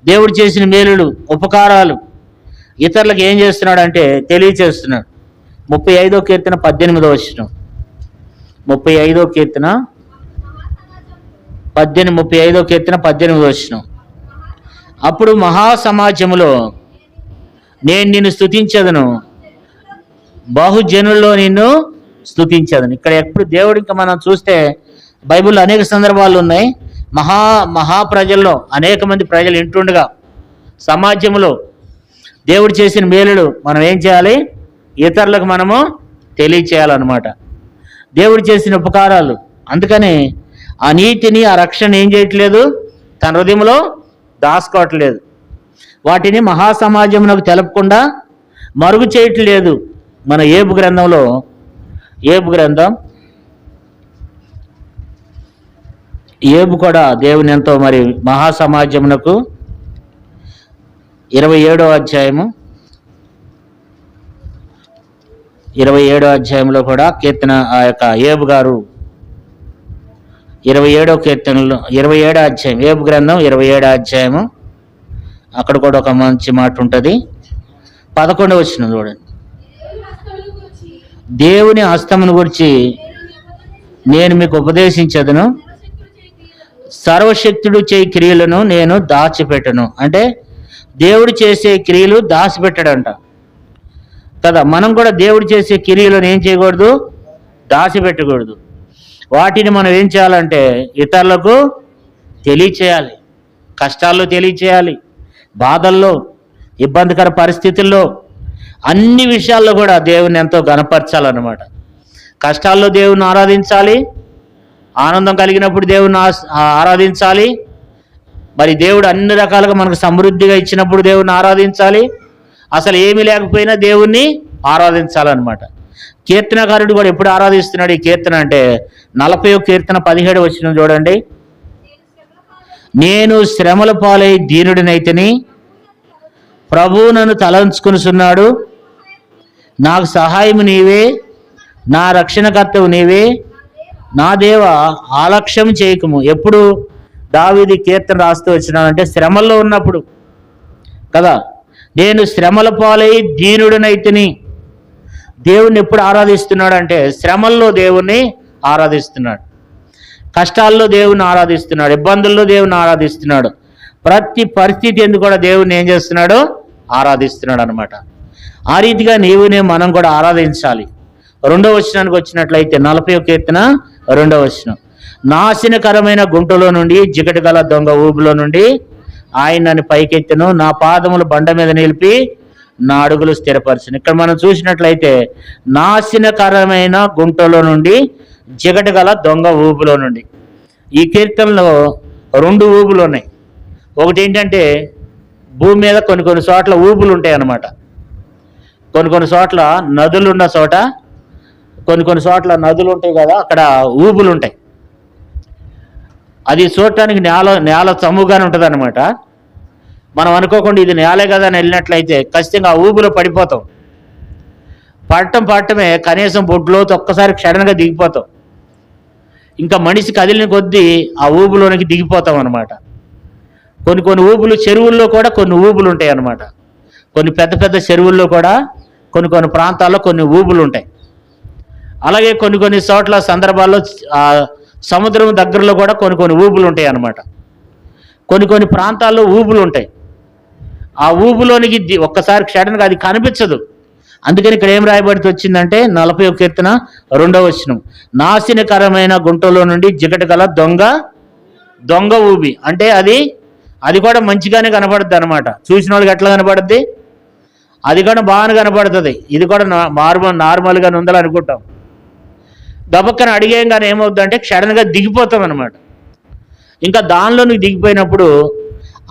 దేవుడు చేసిన మేలులు ఉపకారాలు ఇతరులకు ఏం చేస్తున్నాడు అంటే తెలియచేస్తున్నాడు. 35వ కీర్తన 18వ వచనం. 35వ కీర్తన 35వ కీర్తన 18వ వచనం. అప్పుడు మహాసమాజములో నేను నిన్ను స్తుతించదను, బహుజనుల్లో నిన్ను స్తుతించదను. ఇక్కడ ఎప్పుడు దేవుడు ఇంకా మనం చూస్తే బైబిల్లో అనేక సందర్భాలు ఉన్నాయి. మహాప్రజల్లో అనేక మంది ప్రజలు ఇంటుండగా సమాజంలో దేవుడు చేసిన మేలులు మనం ఏం చేయాలి? ఇతరులకు మనము తెలియచేయాలన్నమాట. దేవుడు చేసిన ఉపకారాలు. అందుకని ఆ నీతిని ఆ రక్షణ ఏం చేయట్లేదు? తన హృదయంలో దాచుకోవట్లేదు. వాటిని మహాసమాజంలోకి తెలపకుండా మరుగు చేయట్లేదు. మన ఏబు గ్రంథంలో ఏబు కూడా దేవుని ఎంతో మరి మహాసమాజమునకు 27వ అధ్యాయము 27వ అధ్యాయంలో కూడా కీర్తన ఆ యొక్క ఏబు గారు 27వ కీర్తనలో 27వ అధ్యాయం ఏబు గ్రంథం 27వ అధ్యాయము అక్కడ కూడా ఒక మంచి మాట ఉంటుంది. 11వ వచనం చూడండి. దేవుని హస్తమును గురించి నేను మీకు ఉపదేశించదును, సర్వశక్తుడు చేయి క్రియలను నేను దాచిపెట్టను. అంటే దేవుడు చేసే క్రియలు దాచిపెట్టాడంట కదా. మనం కూడా దేవుడు చేసే క్రియలను ఏం చేయకూడదు? దాచిపెట్టకూడదు. వాటిని మనం ఏం చేయాలంటే ఇతరులకు తెలియచేయాలి. కష్టాల్లో తెలియచేయాలి, బాధల్లో, ఇబ్బందికర పరిస్థితుల్లో, అన్ని విషయాల్లో కూడా దేవుని ఎంతో గణపరచాలన్నమాట. కష్టాల్లో దేవుని ఆరాధించాలి, ఆనందం కలిగినప్పుడు దేవుని ఆరాధించాలి. మరి దేవుడు అన్ని రకాలుగా మనకు సమృద్ధిగా ఇచ్చినప్పుడు దేవుని ఆరాధించాలి. అసలు ఏమీ లేకపోయినా దేవుణ్ణి ఆరాధించాలన్నమాట. కీర్తనకారుడు కూడా ఎప్పుడు ఆరాధిస్తున్నాడు ఈ కీర్తన అంటే 40వ కీర్తన 17వ వచనం చూడండి. నేను శ్రమల పాలై దీనుడినైతిని, ప్రభువు నన్ను తలంచుకునిచున్నాడు. నాకు సహాయము నీవే, నా రక్షణకర్తవు నీవే, నా దేవ ఆలక్ష్యం చేయకము. ఎప్పుడు దావీదు కీర్తన రాస్తూ వచ్చినాడంటే శ్రమల్లో ఉన్నప్పుడు కదా. నేను శ్రమల పాలై దీనుడినైతిని. దేవుణ్ణి ఎప్పుడు ఆరాధిస్తున్నాడు అంటే శ్రమల్లో దేవుణ్ణి ఆరాధిస్తున్నాడు, కష్టాల్లో దేవుని ఆరాధిస్తున్నాడు, ఇబ్బందుల్లో దేవుని ఆరాధిస్తున్నాడు. ప్రతి పరిస్థితి ఎందుకు కూడా దేవుని ఏం చేస్తున్నాడు? ఆరాధిస్తున్నాడు అనమాట. ఆ రీతిగా మనం కూడా ఆరాధించాలి. 2వ వచనానికి వచ్చినట్లయితే 40వ కీర్తన 2వ వచనం. నాశనకరమైన గుంటలో నుండి, జిగట గల దొంగ ఊబిలో నుండి ఆయన నన్ను పైకెత్తెను, నా పాదములు బండ మీద నిలిపి నా అడుగులు స్థిరపరచును. ఇక్కడ మనం చూసినట్లయితే నాశనకరమైన గుంటలో నుండి, జిగట గల దొంగ ఊబిలో నుండి. ఈ కీర్తనలో 2 ఊబులు ఉన్నాయి. ఒకటి ఏంటంటే భూమి మీద కొన్ని చోట్ల ఊబులు ఉంటాయి అన్నమాట. కొన్ని చోట్ల నదులు ఉన్న చోట, కొన్ని చోట్ల నదులు ఉంటాయి కదా, అక్కడ ఊబులు ఉంటాయి. అది చూడటానికి నేల చముగానే ఉంటుంది అనమాట. మనం అనుకోకుండా ఇది నేలే కదా అని వెళ్ళినట్లయితే ఖచ్చితంగా ఆ ఊబులో పడిపోతాం. పడటమే కనీసం బొడ్లోతో ఒక్కసారి క్షణంగా దిగిపోతాం. ఇంకా మనిషి కదిలిన కొద్దీ ఆ ఊబులోనికి దిగిపోతాం అనమాట. కొన్ని ఊబులు చెరువుల్లో కూడా కొన్ని ఊబులు ఉంటాయి అన్నమాట. కొన్ని పెద్ద చెరువుల్లో కూడా కొన్ని ప్రాంతాల్లో కొన్ని ఊబులు ఉంటాయి. అలాగే కొన్ని చోట్ల సందర్భాల్లో సముద్రం దగ్గరలో కూడా కొన్ని ఊబులు ఉంటాయి అన్నమాట. కొన్ని ప్రాంతాల్లో ఊబులు ఉంటాయి. ఆ ఊబులోనికి ఒక్కసారి క్షణంగా అది కనిపించదు. అందుకని ఇక్కడ ఏం రాయబడి వచ్చిందంటే 40వ కీర్తన 2వ వచనం. నాశనకరమైన గుంటలో నుండి జిగట గల దొంగ ఊబి. అంటే అది అది కూడా మంచిగానే కనపడుద్ది అనమాట. చూసిన వాళ్ళకి ఎట్లా కనపడుద్ది? అది కూడా బాగానే కనపడుతుంది. ఇది కూడా నార్మల్గా ఉందని అనుకుంటాం. గబక్కన అడిగేయంగానే ఏమవుద్దంటే సడన్గా దిగిపోతాం అనమాట. ఇంకా దానిలోనికి దిగిపోయినప్పుడు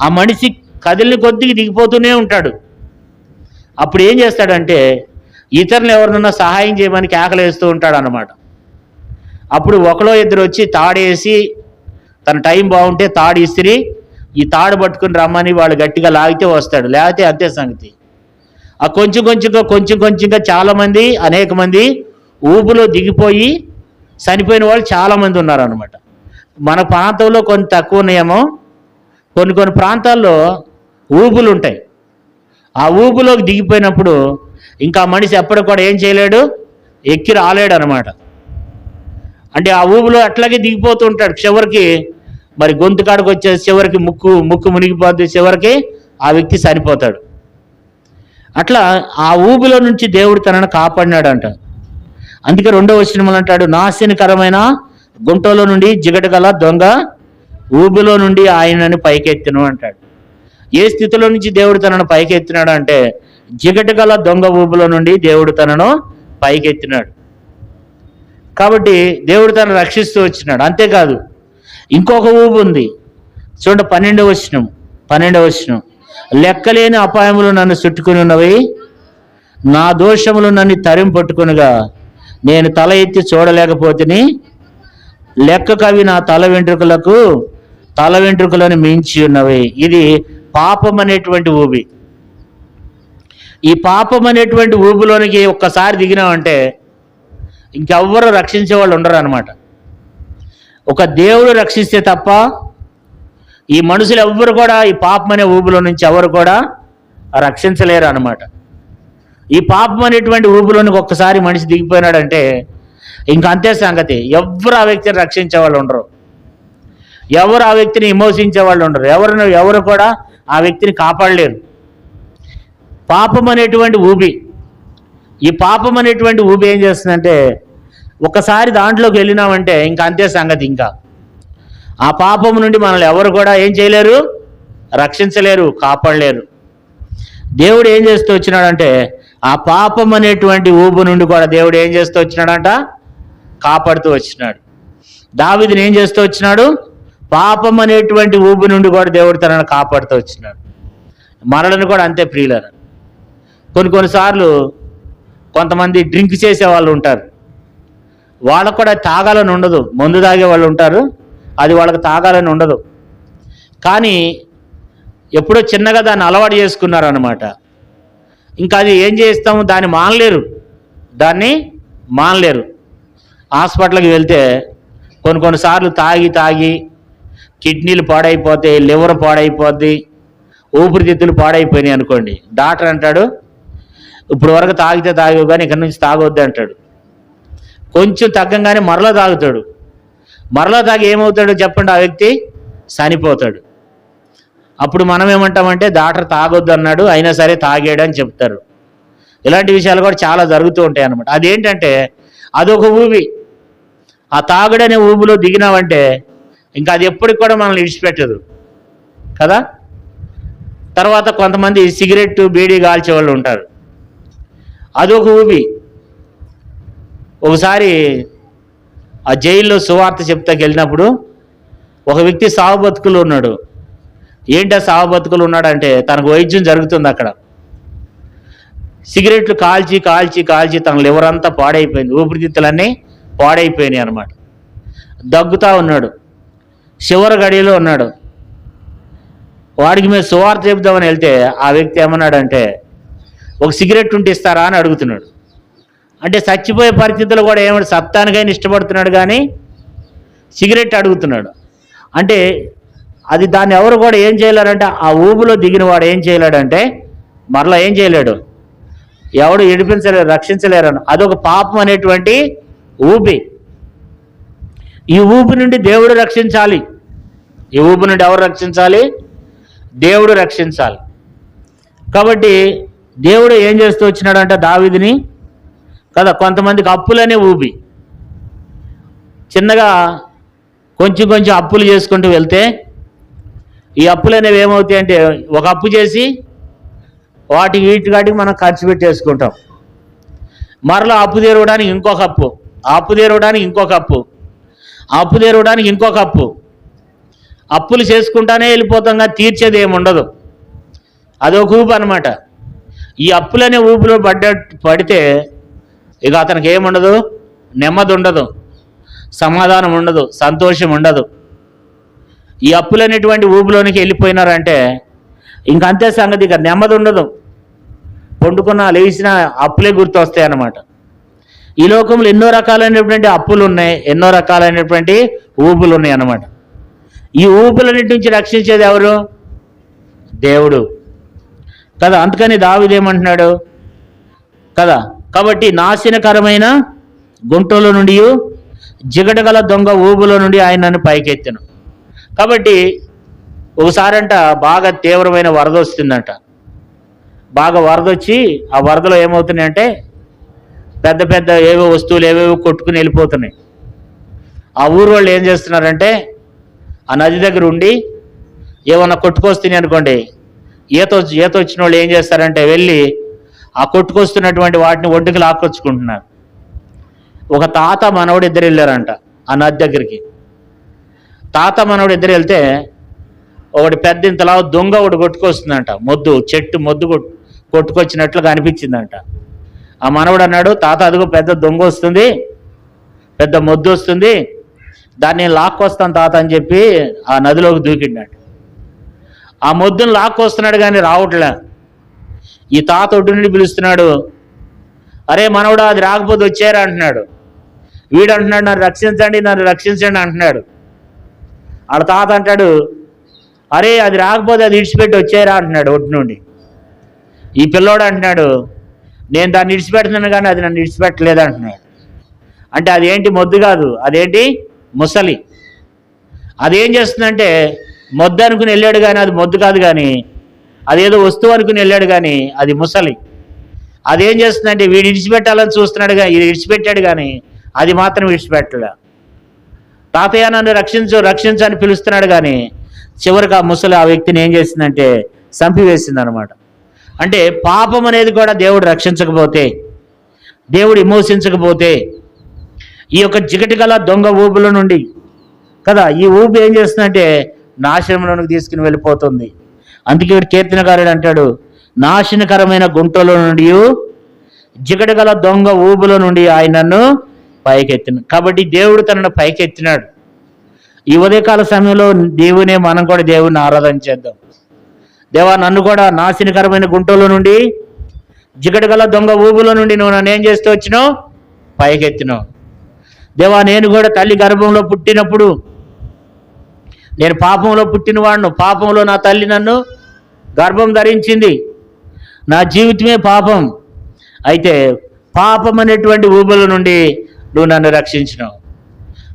ఆ మనిషి కదిలిని కొద్దిగా దిగిపోతూనే ఉంటాడు. అప్పుడు ఏం చేస్తాడంటే ఇతరులు ఎవరినన్నా సహాయం చేయమని కేకలేస్తూ ఉంటాడు అన్నమాట. అప్పుడు ఒకలో ఇద్దరు వచ్చి తాడేసి తన టైం బాగుంటే తాడు ఇసిరి ఈ తాడు పట్టుకుని రమ్మని వాళ్ళు గట్టిగా లాగితే వస్తాడు, లేకపోతే అంతే సంగతి. ఆ కొంచెంగా చాలామంది అనేక మంది ఊబులో దిగిపోయి చనిపోయిన వాళ్ళు చాలామంది ఉన్నారనమాట. మన ప్రాంతంలో కొన్ని తక్కువ ఉన్నాయేమో, కొన్ని ప్రాంతాల్లో ఊబులు ఉంటాయి. ఆ ఊబులోకి దిగిపోయినప్పుడు ఇంకా మనిషి ఎప్పటికి కూడా ఏం చేయలేడు, ఎక్కి రాలేడు అనమాట. అంటే ఆ ఊబులో అట్లాగే దిగిపోతూ ఉంటాడు. చివరికి మరి గొంతు కాడికి వచ్చేసి చివరికి ముక్కు మునిగిపోద్ది, చివరికి ఆ వ్యక్తి చనిపోతాడు. అట్లా ఆ ఊబిలో నుంచి దేవుడు తనను కాపాడినాడంట. అందుకే 2వ వచనంలో అంటాడు, నాశనకరమైన గుంటలో నుండి జిగటగల దొంగ ఊబిలో నుండి ఆయనని పైకెత్తును అంటాడు. ఏ స్థితిలో నుంచి దేవుడు తనను పైకెత్తినాడు అంటే జిగటగల దొంగ ఊబిలో నుండి దేవుడు తనను పైకెత్తినాడు. కాబట్టి దేవుడు తనను రక్షిస్తూ వచ్చినాడు. అంతేకాదు ఇంకొక ఊబి ఉంది. చూడండి 12వ వచనం, లెక్కలేని అపాయములు నన్ను చుట్టుకుని ఉన్నవి, నా దోషములు నన్ను తరిం పట్టుకునగా నేను తల ఎత్తి చూడలేకపోతేని, లెక్కకు అవి నా తల వెంట్రుకలను మించి ఉన్నవి. ఇది పాపం అనేటువంటి ఊబి. ఈ పాపం అనేటువంటి ఊబిలోనికి ఒక్కసారి దిగినామంటే ఇంకెవ్వరు రక్షించే వాళ్ళు ఉండరు అనమాట. ఒక దేవుడు రక్షిస్తే తప్ప ఈ మనుషులు ఎవ్వరు కూడా ఈ పాపం అనే ఊబిలో నుంచి ఎవరు కూడా రక్షించలేరు అనమాట. ఈ పాపం అనేటువంటి ఊబిలోనికి ఒక్కసారి మనిషి దిగిపోయినాడంటే ఇంక అంతే సంగతి. ఎవరు ఆ వ్యక్తిని రక్షించే వాళ్ళు ఉండరు, ఎవరు ఆ వ్యక్తిని విమోచించే వాళ్ళు ఉండరు, ఎవరు కూడా ఆ వ్యక్తిని కాపాడలేరు. పాపం అనేటువంటి ఊబి, ఈ పాపం అనేటువంటి ఊబి ఏం చేస్తుందంటే ఒకసారి దాంట్లోకి వెళ్ళినామంటే ఇంకా అంతే సంగతి. ఇంకా ఆ పాపం నుండి మనల్ని ఎవరు కూడా ఏం చేయలేరు, రక్షించలేరు, కాపాడలేరు. దేవుడు ఏం చేస్తూ వచ్చినాడంటే ఆ పాపం అనేటువంటి ఊబు నుండి కూడా దేవుడు ఏం చేస్తూ వచ్చినాడంట, కాపాడుతూ వచ్చినాడు. దావీదుని ఏం చేస్తూ వచ్చినాడు, పాపం అనేటువంటి ఊబు నుండి కూడా దేవుడు తనను కాపాడుతూ వచ్చినాడు. మనలను కూడా అంతే ప్రియులారా. కొన్నిసార్లు కొంతమంది డ్రింక్ చేసే వాళ్ళు ఉంటారు, వాళ్ళకు కూడా తాగాలని ఉండదు. మందు తాగే వాళ్ళు ఉంటారు, అది వాళ్ళకి తాగాలని ఉండదు. కానీ ఎప్పుడో చిన్నగా దాన్ని అలవాటు చేసుకున్నారనమాట. ఇంకా అది ఏం చేస్తాము, దాన్ని మానలేరు. హాస్పిటల్కి వెళ్తే కొన్నిసార్లు తాగి కిడ్నీలు పాడైపోతాయి, లివర్ పాడైపోద్ది, ఊపిరితిత్తులు పాడైపోయినాయి అనుకోండి. డాక్టర్ అంటాడు ఇప్పుడు వరకు తాగితే తాగవు కానీ ఇక్కడి నుంచి తాగొద్దు అంటాడు. కొంచెం తగ్గంగానే మరలా తాగుతాడు. మరలా తాగి ఏమవుతాడో చెప్పండి, ఆ వ్యక్తి చనిపోతాడు. అప్పుడు మనం ఏమంటామంటే డాక్టర్ తాగొద్దు అన్నాడు అయినా సరే తాగాడు అని చెప్తారు. ఇలాంటి విషయాలు కూడా చాలా జరుగుతూ ఉంటాయి అన్నమాట. అదేంటంటే అదొక ఊబి. ఆ తాగుడనే ఊబిలో దిగినామంటే ఇంకా అది ఎప్పటికి కూడా మనల్ని విడిచిపెట్టదు కదా. తర్వాత కొంతమంది సిగరెట్ బీడీ కాల్చే వాళ్ళు ఉంటారు, అదొక ఊబి. ఒకసారి ఆ జైల్లో సువార్త చెప్తాకి వెళ్ళినప్పుడు ఒక వ్యక్తి సావు బతుకులు ఉన్నాడు. ఏంటో సావు బతుకులు ఉన్నాడంటే తనకు వైద్యం జరుగుతుంది అక్కడ. సిగరెట్లు కాల్చి తన లివర్ అంతా పాడైపోయింది, ఊపిరితిత్తులన్నీ పాడైపోయినాయి అనమాట. దగ్గుతా ఉన్నాడు, చివరి గడిలో ఉన్నాడు. వాడికి మేము సువార్త చెప్దామని వెళ్తే ఆ వ్యక్తి ఏమన్నాడంటే ఒక సిగరెట్ ఉంటే ఇస్తారా అని అడుగుతున్నాడు. అంటే చచ్చిపోయే పరిస్థితుల్లో కూడా ఏమంటే సత్తానికైనా ఇష్టపడుతున్నాడు కానీ సిగరెట్ అడుగుతున్నాడు. అంటే అది దాన్ని ఎవరు కూడా ఏం చేయలేరంటే ఆ ఊబిలో దిగిన వాడు ఏం చేయలేడంటే మరలా ఏం చేయలేడు, ఎవడు ఏడిపించలేరు, రక్షించలేరని. అదొక పాపం అనేటువంటి ఊబి. ఈ ఊబి నుండి దేవుడు రక్షించాలి. ఈ ఊబి నుండి ఎవరు రక్షించాలి, దేవుడు రక్షించాలి. కాబట్టి దేవుడు ఏం చేస్తూ వచ్చినాడంటే దావీదుని కదా, కొంతమందికి అప్పులనే ఊబి. చిన్నగా కొంచెం అప్పులు చేసుకుంటూ వెళ్తే ఈ అప్పులు అనేవి ఏమవుతాయి అంటే, ఒక అప్పు చేసి వీటికి మనం ఖర్చు పెట్టేసుకుంటాం. మరలా అప్పు తీరవడానికి ఇంకొక అప్పు, అప్పు తీరవడానికి ఇంకొక అప్పు, అప్పు తీరవడానికి ఇంకొక అప్పు. అప్పులు చేసుకుంటానే వెళ్ళిపోతాం, తీర్చేది ఏముండదు. అదొక ఊపు అనమాట. ఈ అప్పులనే ఊపిలో పడితే ఇక అతనికి ఏముండదు, నెమ్మది ఉండదు, సమాధానం ఉండదు, సంతోషం ఉండదు. ఈ అప్పులనేటువంటి ఊపిలోనికి వెళ్ళిపోయినారంటే ఇంకంతే సంగతి, ఇక నెమ్మది ఉండదు. పండుకున్న లేచిన అప్పులే గుర్తు వస్తాయి అన్నమాట. ఈ లోకంలో ఎన్నో రకాలైనటువంటి అప్పులు ఉన్నాయి, ఎన్నో రకాలైనటువంటి ఊపులు ఉన్నాయి అన్నమాట. ఈ ఊపులన్నిటి నుంచి రక్షించేది ఎవరు? దేవుడు కదా. అందుకని దావీదు ఏమంటున్నాడు కదా, కాబట్టి నాశనకరమైన గుంటలో నుండి, జిగటగల దొంగ ఊబులో నుండి ఆయన నన్ను పైకెత్తెను. కాబట్టి ఒకసారంట బాగా తీవ్రమైన వరద వస్తుందంట. బాగా వరద వచ్చి ఆ వరదలో ఏమవుతున్నాయంటే పెద్ద పెద్ద ఏవో వస్తువులు ఏవేవో కొట్టుకుని వెళ్ళిపోతున్నాయి. ఆ ఊరు వాళ్ళు ఏం చేస్తున్నారంటే ఆ నది దగ్గర ఉండి ఏమన్నా కొట్టుకొస్తున్నాయి అనుకోండి, ఈత వచ్చిన వాళ్ళు ఏం చేస్తారంటే వెళ్ళి ఆ కొట్టుకొస్తున్నటువంటి వాటిని ఒడ్డుకి లాక్కొచ్చుకుంటున్నారు. ఒక తాత మనవడు ఇద్దరు వెళ్ళారంట ఆ నది దగ్గరికి. తాత మనవడు ఇద్దరు వెళ్తే ఒకటి పెద్ద ఇంతలా దొంగ ఒకటి కొట్టుకొస్తుందంట, చెట్టు మొద్దు కొట్టుకొచ్చినట్లుగా అనిపించిందంట. ఆ మనవడు అన్నాడు, తాత అదిగో పెద్ద దొంగ వస్తుంది, పెద్ద మొద్దు వస్తుంది, దాన్ని నేను లాక్కొస్తాను తాత అని చెప్పి ఆ నదిలోకి దూకిండట. ఆ మొద్దును లాక్కొస్తున్నాడు కానీ రావట్లే. ఈ తాత ఒడ్డు నుండి పిలుస్తున్నాడు, అరే మనవడా అది రాకపోతే వచ్చారా అంటున్నాడు. వీడు అంటున్నాడు, నన్ను రక్షించండి, నన్ను రక్షించండి అంటున్నాడు. వాళ్ళ తాత అంటాడు, అరే అది రాకపోతే అది ఇడిచిపెట్టి వచ్చారా అంటున్నాడు ఒడ్డు నుండి. ఈ పిల్లోడు అంటున్నాడు, నేను దాన్ని ఇడిచిపెడుతున్నాను కానీ అది నన్ను ఇడిచిపెట్టలేదు అంటున్నాడు. అంటే అదేంటి మొద్దు కాదు, అదేంటి ముసలి. అదేం చేస్తుందంటే మొద్దు అనుకుని వెళ్ళాడు కానీ అది మొద్దు కాదు, కానీ అదేదో వస్తువు అనుకుని వెళ్ళాడు కానీ అది ముసలి. అదేం చేస్తుందంటే వీడు ఇడిచిపెట్టాలని చూస్తున్నాడు కానీ ఇది ఇడిచిపెట్టాడు కానీ అది మాత్రం విడిచిపెట్టలే. తాతయ్య నన్ను రక్షించు రక్షించు అని పిలుస్తున్నాడు కానీ చివరికి ఆ ముసలి ఆ వ్యక్తిని ఏం చేసిందంటే చంపివేసింది అనమాట. అంటే పాపం అనేది కూడా దేవుడు రక్షించకపోతే, దేవుడు విమోచించకపోతే ఈ యొక్క జిగటిగల దొంగ ఊపుల నుండి కదా, ఈ ఊపు ఏం చేస్తుందంటే నాశనంలోనికి తీసుకుని వెళ్ళిపోతుంది. అందుకే కీర్తనకారుడు అంటాడు, నాశనకరమైన గుంటలో నుండి, జిగటిగల దొంగ ఊపుల నుండి ఆయన నన్ను పైకెత్తిన. కాబట్టి దేవుడు తనను పైకెత్తినాడు. ఈ ఉదయకాల సమయంలో మనం కూడా దేవుడిని ఆరాధన చేద్దాం. దేవా, నన్ను కూడా నాశనకరమైన గుంటలో నుండి, జిగటగల దొంగ ఊబులో నుండి నువ్వు నన్ను ఏం చేస్తూ వచ్చినావు? పైకెత్తినావు. దేవా, నేను కూడా తల్లి గర్భంలో పుట్టినప్పుడు నేను పాపంలో పుట్టినవాడును, పాపంలో నా తల్లి నన్ను గర్భం ధరించింది, నా జీవితమే పాపం. అయితే పాపం అనేటువంటి ఊబుల నుండి నువ్వు నన్ను రక్షించినావు.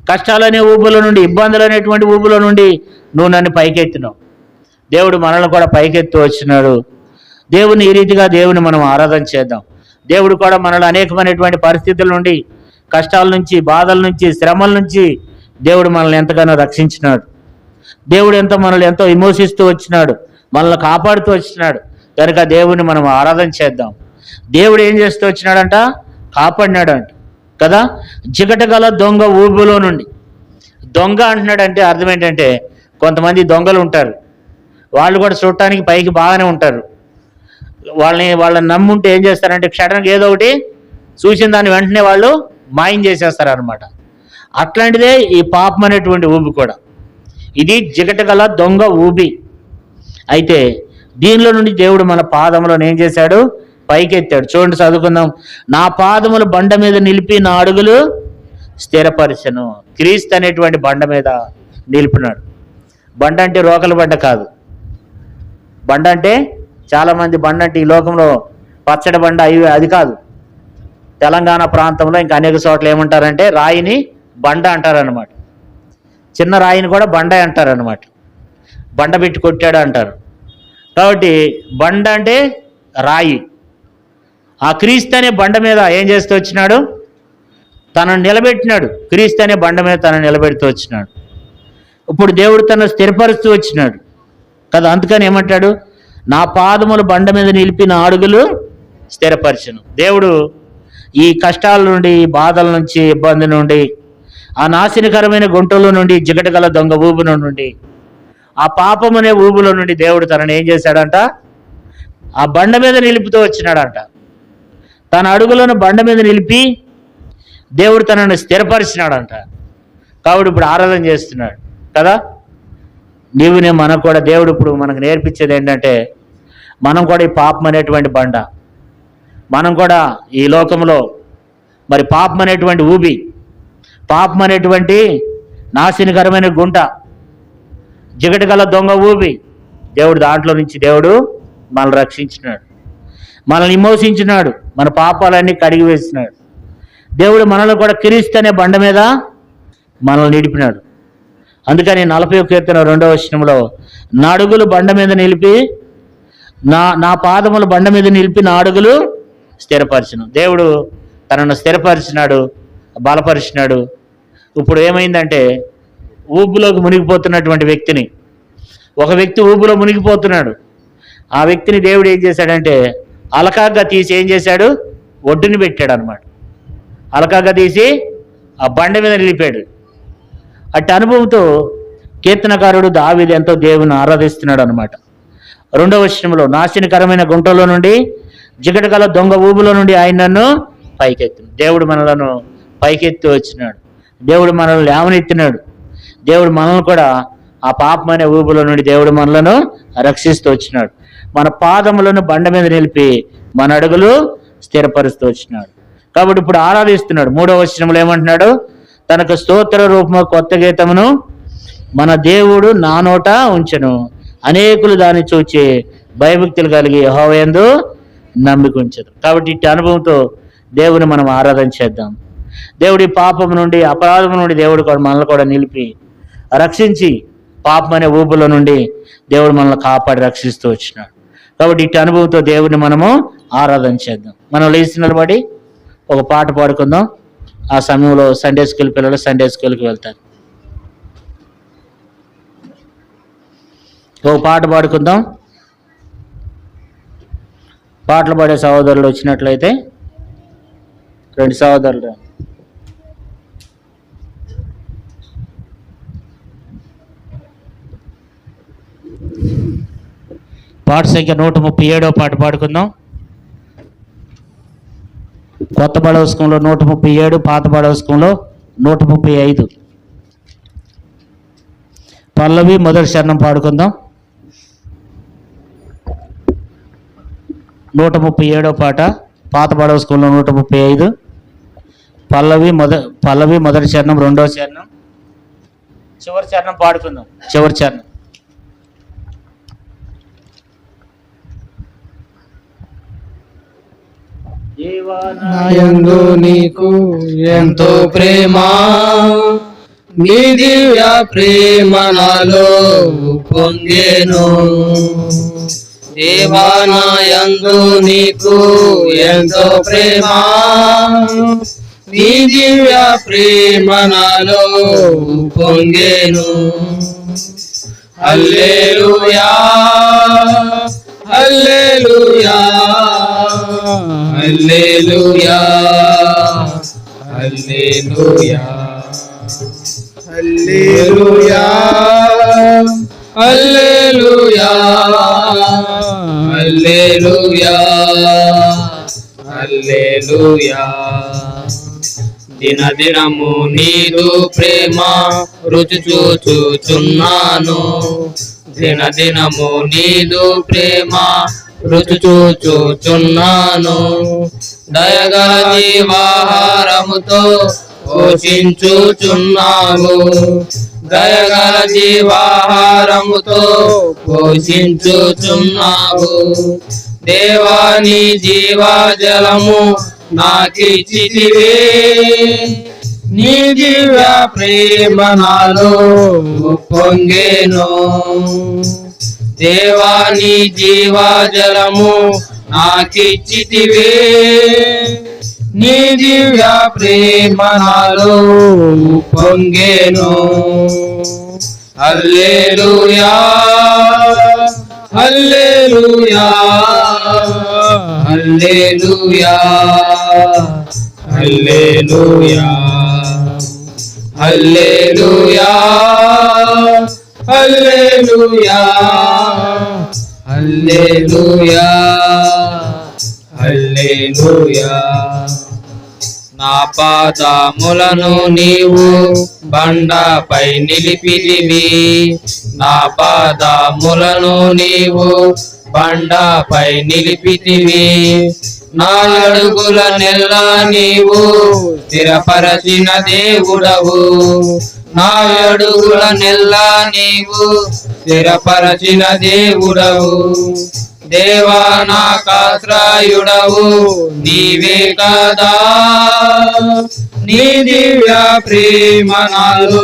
కష్టాలనే ఊబుల నుండి, ఇబ్బందులు అనేటువంటి ఊబుల నుండి నువ్వు నన్ను పైకెత్తినావు. దేవుడు మనల్ని కూడా పైకెత్తి వచ్చినాడు. దేవుని ఈ రీతిగా దేవుని మనం ఆరాధన చేద్దాం. దేవుడు కూడా మనల్ని అనేకమైనటువంటి పరిస్థితుల నుండి, కష్టాల నుంచి, బాధల నుంచి, శ్రమల నుంచి దేవుడు మనల్ని ఎంతగానో రక్షించినాడు. దేవుడు మనల్ని ఎంతో విమోచిస్తూ వచ్చినాడు, మనల్ని కాపాడుతూ వచ్చినాడు. కనుక దేవుని మనం ఆరాధన చేద్దాం. దేవుడు ఏం చేస్తూ వచ్చినాడంట? కాపాడినాడంట కదా. జిగటగల దొంగ ఊబులో నుండి. దొంగ అంటున్నాడంటే అర్థం ఏంటంటే, కొంతమంది దొంగలు ఉంటారు, వాళ్ళు కూడా చూడటానికి పైకి బాగానే ఉంటారు. వాళ్ళని నమ్ముంటే ఏం చేస్తారంటే క్షణానికి ఏదో ఒకటి చూసిన దాన్ని వెంటనే వాళ్ళు మాయం చేసేస్తారు అనమాట. అట్లాంటిదే ఈ పాపం అనేటువంటి ఊబి కూడా. ఇది జిగటగల దొంగ ఊబి. అయితే దీనిలో నుండి దేవుడు మన పాదములను ఏం చేశాడు? పైకెత్తాడు. చూడండి, చదువుకుందాం. నా పాదములు బండ మీద నిలిపి నా అడుగులు స్థిరపరిచెను. క్రీస్తు అనేటువంటి బండ మీద నిలిపినాడు. బండ అంటే రోకల బండ కాదు. బండ అంటే చాలామంది బండ అంటే ఈ లోకంలో పచ్చడి బండ అది కాదు. తెలంగాణ ప్రాంతంలో ఇంకా అనేక చోట్ల ఏమంటారంటే రాయిని బండ అంటారనమాట. చిన్న రాయిని కూడా బండ అంటారనమాట. బండ పెట్టి కొట్టాడు అంటారు. కాబట్టి బండ అంటే రాయి. ఆ క్రీస్తు అనే బండ మీద ఏం చేస్తూ వచ్చినాడు? తనను నిలబెట్టినాడు. క్రీస్తు అనే బండ మీద తనను నిలబెడుతూ వచ్చినాడు. ఇప్పుడు దేవుడు తనను స్థిరపరుస్తూ వచ్చినాడు. కదా. అందుకని ఏమంటాడు, నా పాదములు బండ మీద నిలిపి నా అడుగులు స్థిరపరచును. దేవుడు ఈ కష్టాల నుండి, బాధల నుంచి, ఇబ్బంది నుండి, ఆ నాశనకరమైన గుంటల నుండి, జిగటగల దొంగ ఊబుల నుండి, ఆ పాపం అనే ఊబుల నుండి దేవుడు తనని ఏం చేశాడంట, ఆ బండ మీద నిలుపుతూ వచ్చినాడంట. తన అడుగులను బండ మీద నిలిపి దేవుడు తనను స్థిరపరిచినాడంట. కాబట్టి ఇప్పుడు ఆరాధన చేస్తున్నాడు కదా. నేను మనకు కూడా దేవుడు ఇప్పుడు మనకు నేర్పించేది ఏంటంటే, మనం కూడా ఈ పాపం అనేటువంటి బండ, మనం కూడా ఈ లోకంలో మరి పాపం అనేటువంటి ఊబి, పాపం అనేటువంటి నాశనకరమైన గుంట, జిగటగల దొంగ ఊబి, దేవుడు దాంట్లో నుంచి దేవుడు మనల్ని రక్షించినాడు, మనల్ని విమోచించినాడు, మన పాపాలన్నీ కడిగి వేసినాడు. దేవుడు మనల్ని కూడా క్రీస్తు అనే బండ మీద మనల్ని నిలిపినాడు. అందుకని 40వ కీర్తన 2వ వచనంలో, నా అడుగులు బండ మీద నిలిపి నా పాదములు బండ మీద నిలిపి నా అడుగులు స్థిరపరిచను. దేవుడు తనను స్థిరపరిచినాడు, బలపరిచినాడు. ఇప్పుడు ఏమైందంటే, ఊబులోకి మునిగిపోతున్నటువంటి వ్యక్తిని, ఒక వ్యక్తి ఊబులో మునిగిపోతున్నాడు. ఆ వ్యక్తిని దేవుడు ఏం చేశాడంటే, అలకాగా తీసి ఏం చేశాడు, ఒడ్డుని పెట్టాడు అనమాట. అలకాగా తీసి ఆ బండ మీద నిలిపాడు. అట్టి అనుభవంతో కీర్తనకారుడు దావీదు ఎంతో దేవుని ఆరాధిస్తున్నాడు అనమాట. 2వ వచనంలో, నాశనకరమైన గుంటలో నుండి, జిగటగల దొంగ ఊబులో నుండి ఆయన నన్ను పైకెత్తును. దేవుడు మనలను పైకెత్తి వచ్చినాడు, దేవుడు మనల్ని లేవనెత్తినాడు. దేవుడు మనల్ని కూడా ఆ పాపమైన ఊబులో నుండి దేవుడు మనలను రక్షిస్తూ వచ్చినాడు. మన పాదములను బండ మీద నిలిపి మన అడుగులు స్థిరపరుస్తూ వచ్చినాడు. కాబట్టి ఇప్పుడు ఆరాధిస్తున్నాడు. 3వ వచనంలో ఏమంటున్నాడు, తనకు స్తోత్ర రూపము కొత్త గీతమును మన దేవుడు నా నోట ఉంచెను, అనేకులు దాన్ని చూచి భయభక్తులు కలిగి యెహోవా యందు నమ్మిక ఉంచెదరు. కాబట్టి ఇట్టి అనుభవంతో దేవుని మనం ఆరాధన చేద్దాం. దేవుడి పాపం నుండి, అపరాధం నుండి దేవుడు కూడా మనల్ని కూడా నిలిపి రక్షించి, పాపం అనే ఊబుల నుండి దేవుడు మనల్ని కాపాడి రక్షిస్తూ వచ్చినాడు. కాబట్టి ఇట్టి అనుభవంతో దేవుడిని మనము ఆరాధన చేద్దాం. మనం లేచి నిలబడి ఒక పాట పాడుకుందాం. ఆ సమయంలో సండే స్కూల్ పిల్లలు సండే స్కూల్కి వెళ్తారు. ఒక పాట పాడుకుందాం. పాటలు పాడే సహోదరులు వచ్చినట్లయితే 2 సహోదరులు. పాట సంఖ్య 137వ పాట పాడుకుందాం. కొత్త బడవస్కంలో 137, పాత బడవస్కంలో 135. పల్లవి మొదటి చరణం పాడుకుందాం. 137వ పాట, పాత బడవస్కంలో 135, పల్లవి మొదటి చరణం, 2వ చరణం, చివరి చరణం పాడుకుందాం. చివరి చరణం. నాయందు నీకు ఎంతో ప్రేమ, నీ దివ్య ప్రేమ నాలో పొంగెను. దేవా నాయందు నీకు ఎంతో ప్రేమ, నీ దివ్య ప్రేమ నాలో పొంగెను. హల్లెలూయా హల్లెలూయా హల్లెలూయా హల్లెలూయా హల్లెలూయా హల్లెలూయా హల్లెలూయా హల్లెలూయా. దినదినము నీదు ప్రేమ రుచి చూచుచున్నాను, దినదినము నీదు ప్రేమ రుచి చూచుచున్నాను. దయగల జీవాహారముతో పోషించుచున్నావు, దయగల జీవాహారముతో పోషించుచున్నావు. దేవాని జీవజలము నాకిచ్చితివే, నీ దివ్య ప్రేమ నాలో పొంగెను. దేవాని జీవజలము నాకిచ్చితివే, నీ దివ్య ప్రేమ నాలో పొంగెను. హల్లెలూయా హల్లెలూయా హల్లెలూయా హల్లెలూయా హల్లెలూయా హల్లెలూయా హల్లెలూయా హల్లెలూయా నా పాదములను నీవు బండపై నిలిపితివి నా పాదములను నీవు బండపై నిలిపితివి నా అడుగుల నెల్ల నీవు స్థిరపరచిన దేవుడవు నా అడుగుల నెల్ల నీవు స్థిరపరచిన దేవుడవు దేవా నాకాశ్రయుడవు నీవే కదా నీ దివ్య ప్రేమ నాలో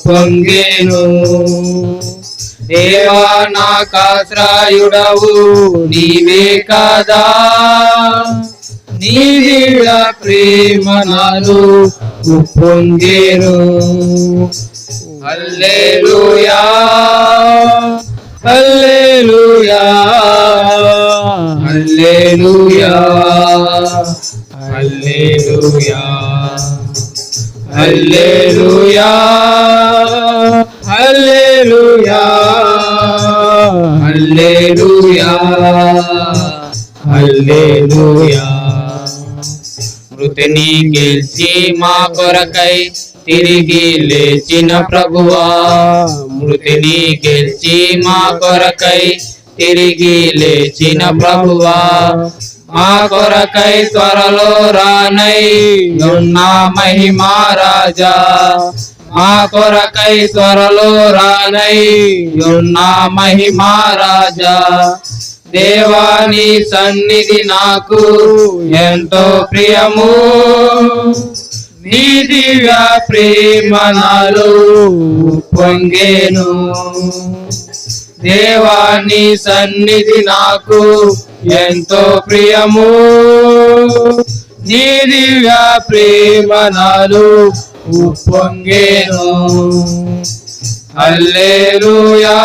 పొంగెను దేవా నాకాశ్రయుడవు నీవే కదా నీ దివ్య ప్రేమ నాలో పొంగెను హల్లెలూయా హల్లెలూయా హల్లెలూయా హల్లెలూయా హల్లెలూయా హల్లెలూయా హల్లెలూయా హల్లెలూయా మృతిని గెలిచి మా కొరకై తిరిగి లేచిన ప్రభువా మృతిని గెలిచి మా కొరకై తిరిగి లేచిన ప్రభువా మా కొరకై త్వరలో రానై ఉన్న మహిమా రాజా మా కొరకై త్వరలో రానై ఉన్న మహిమా రాజా దేవాని సన్నిధి నాకు ఎంతో ప్రియము నీ దివ్య ప్రేమ నాలో పొంగెను దేవాని సన్నిధి నాకు ఎంతో ప్రియము నీ దివ్య ప్రేమ నాలో పొంగెను హల్లెలూయా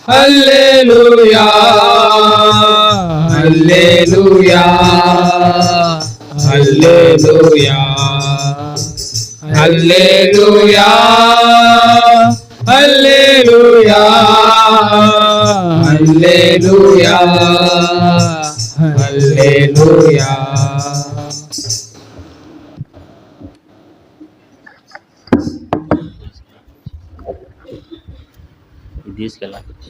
హల్లెలూయా హల్లెలూయా హల్లెలూయా హల్లెలూయా హల్లెలూయా హల్లెలూయా హల్లెలూయా ఇది తీసుకెళ్ళాలి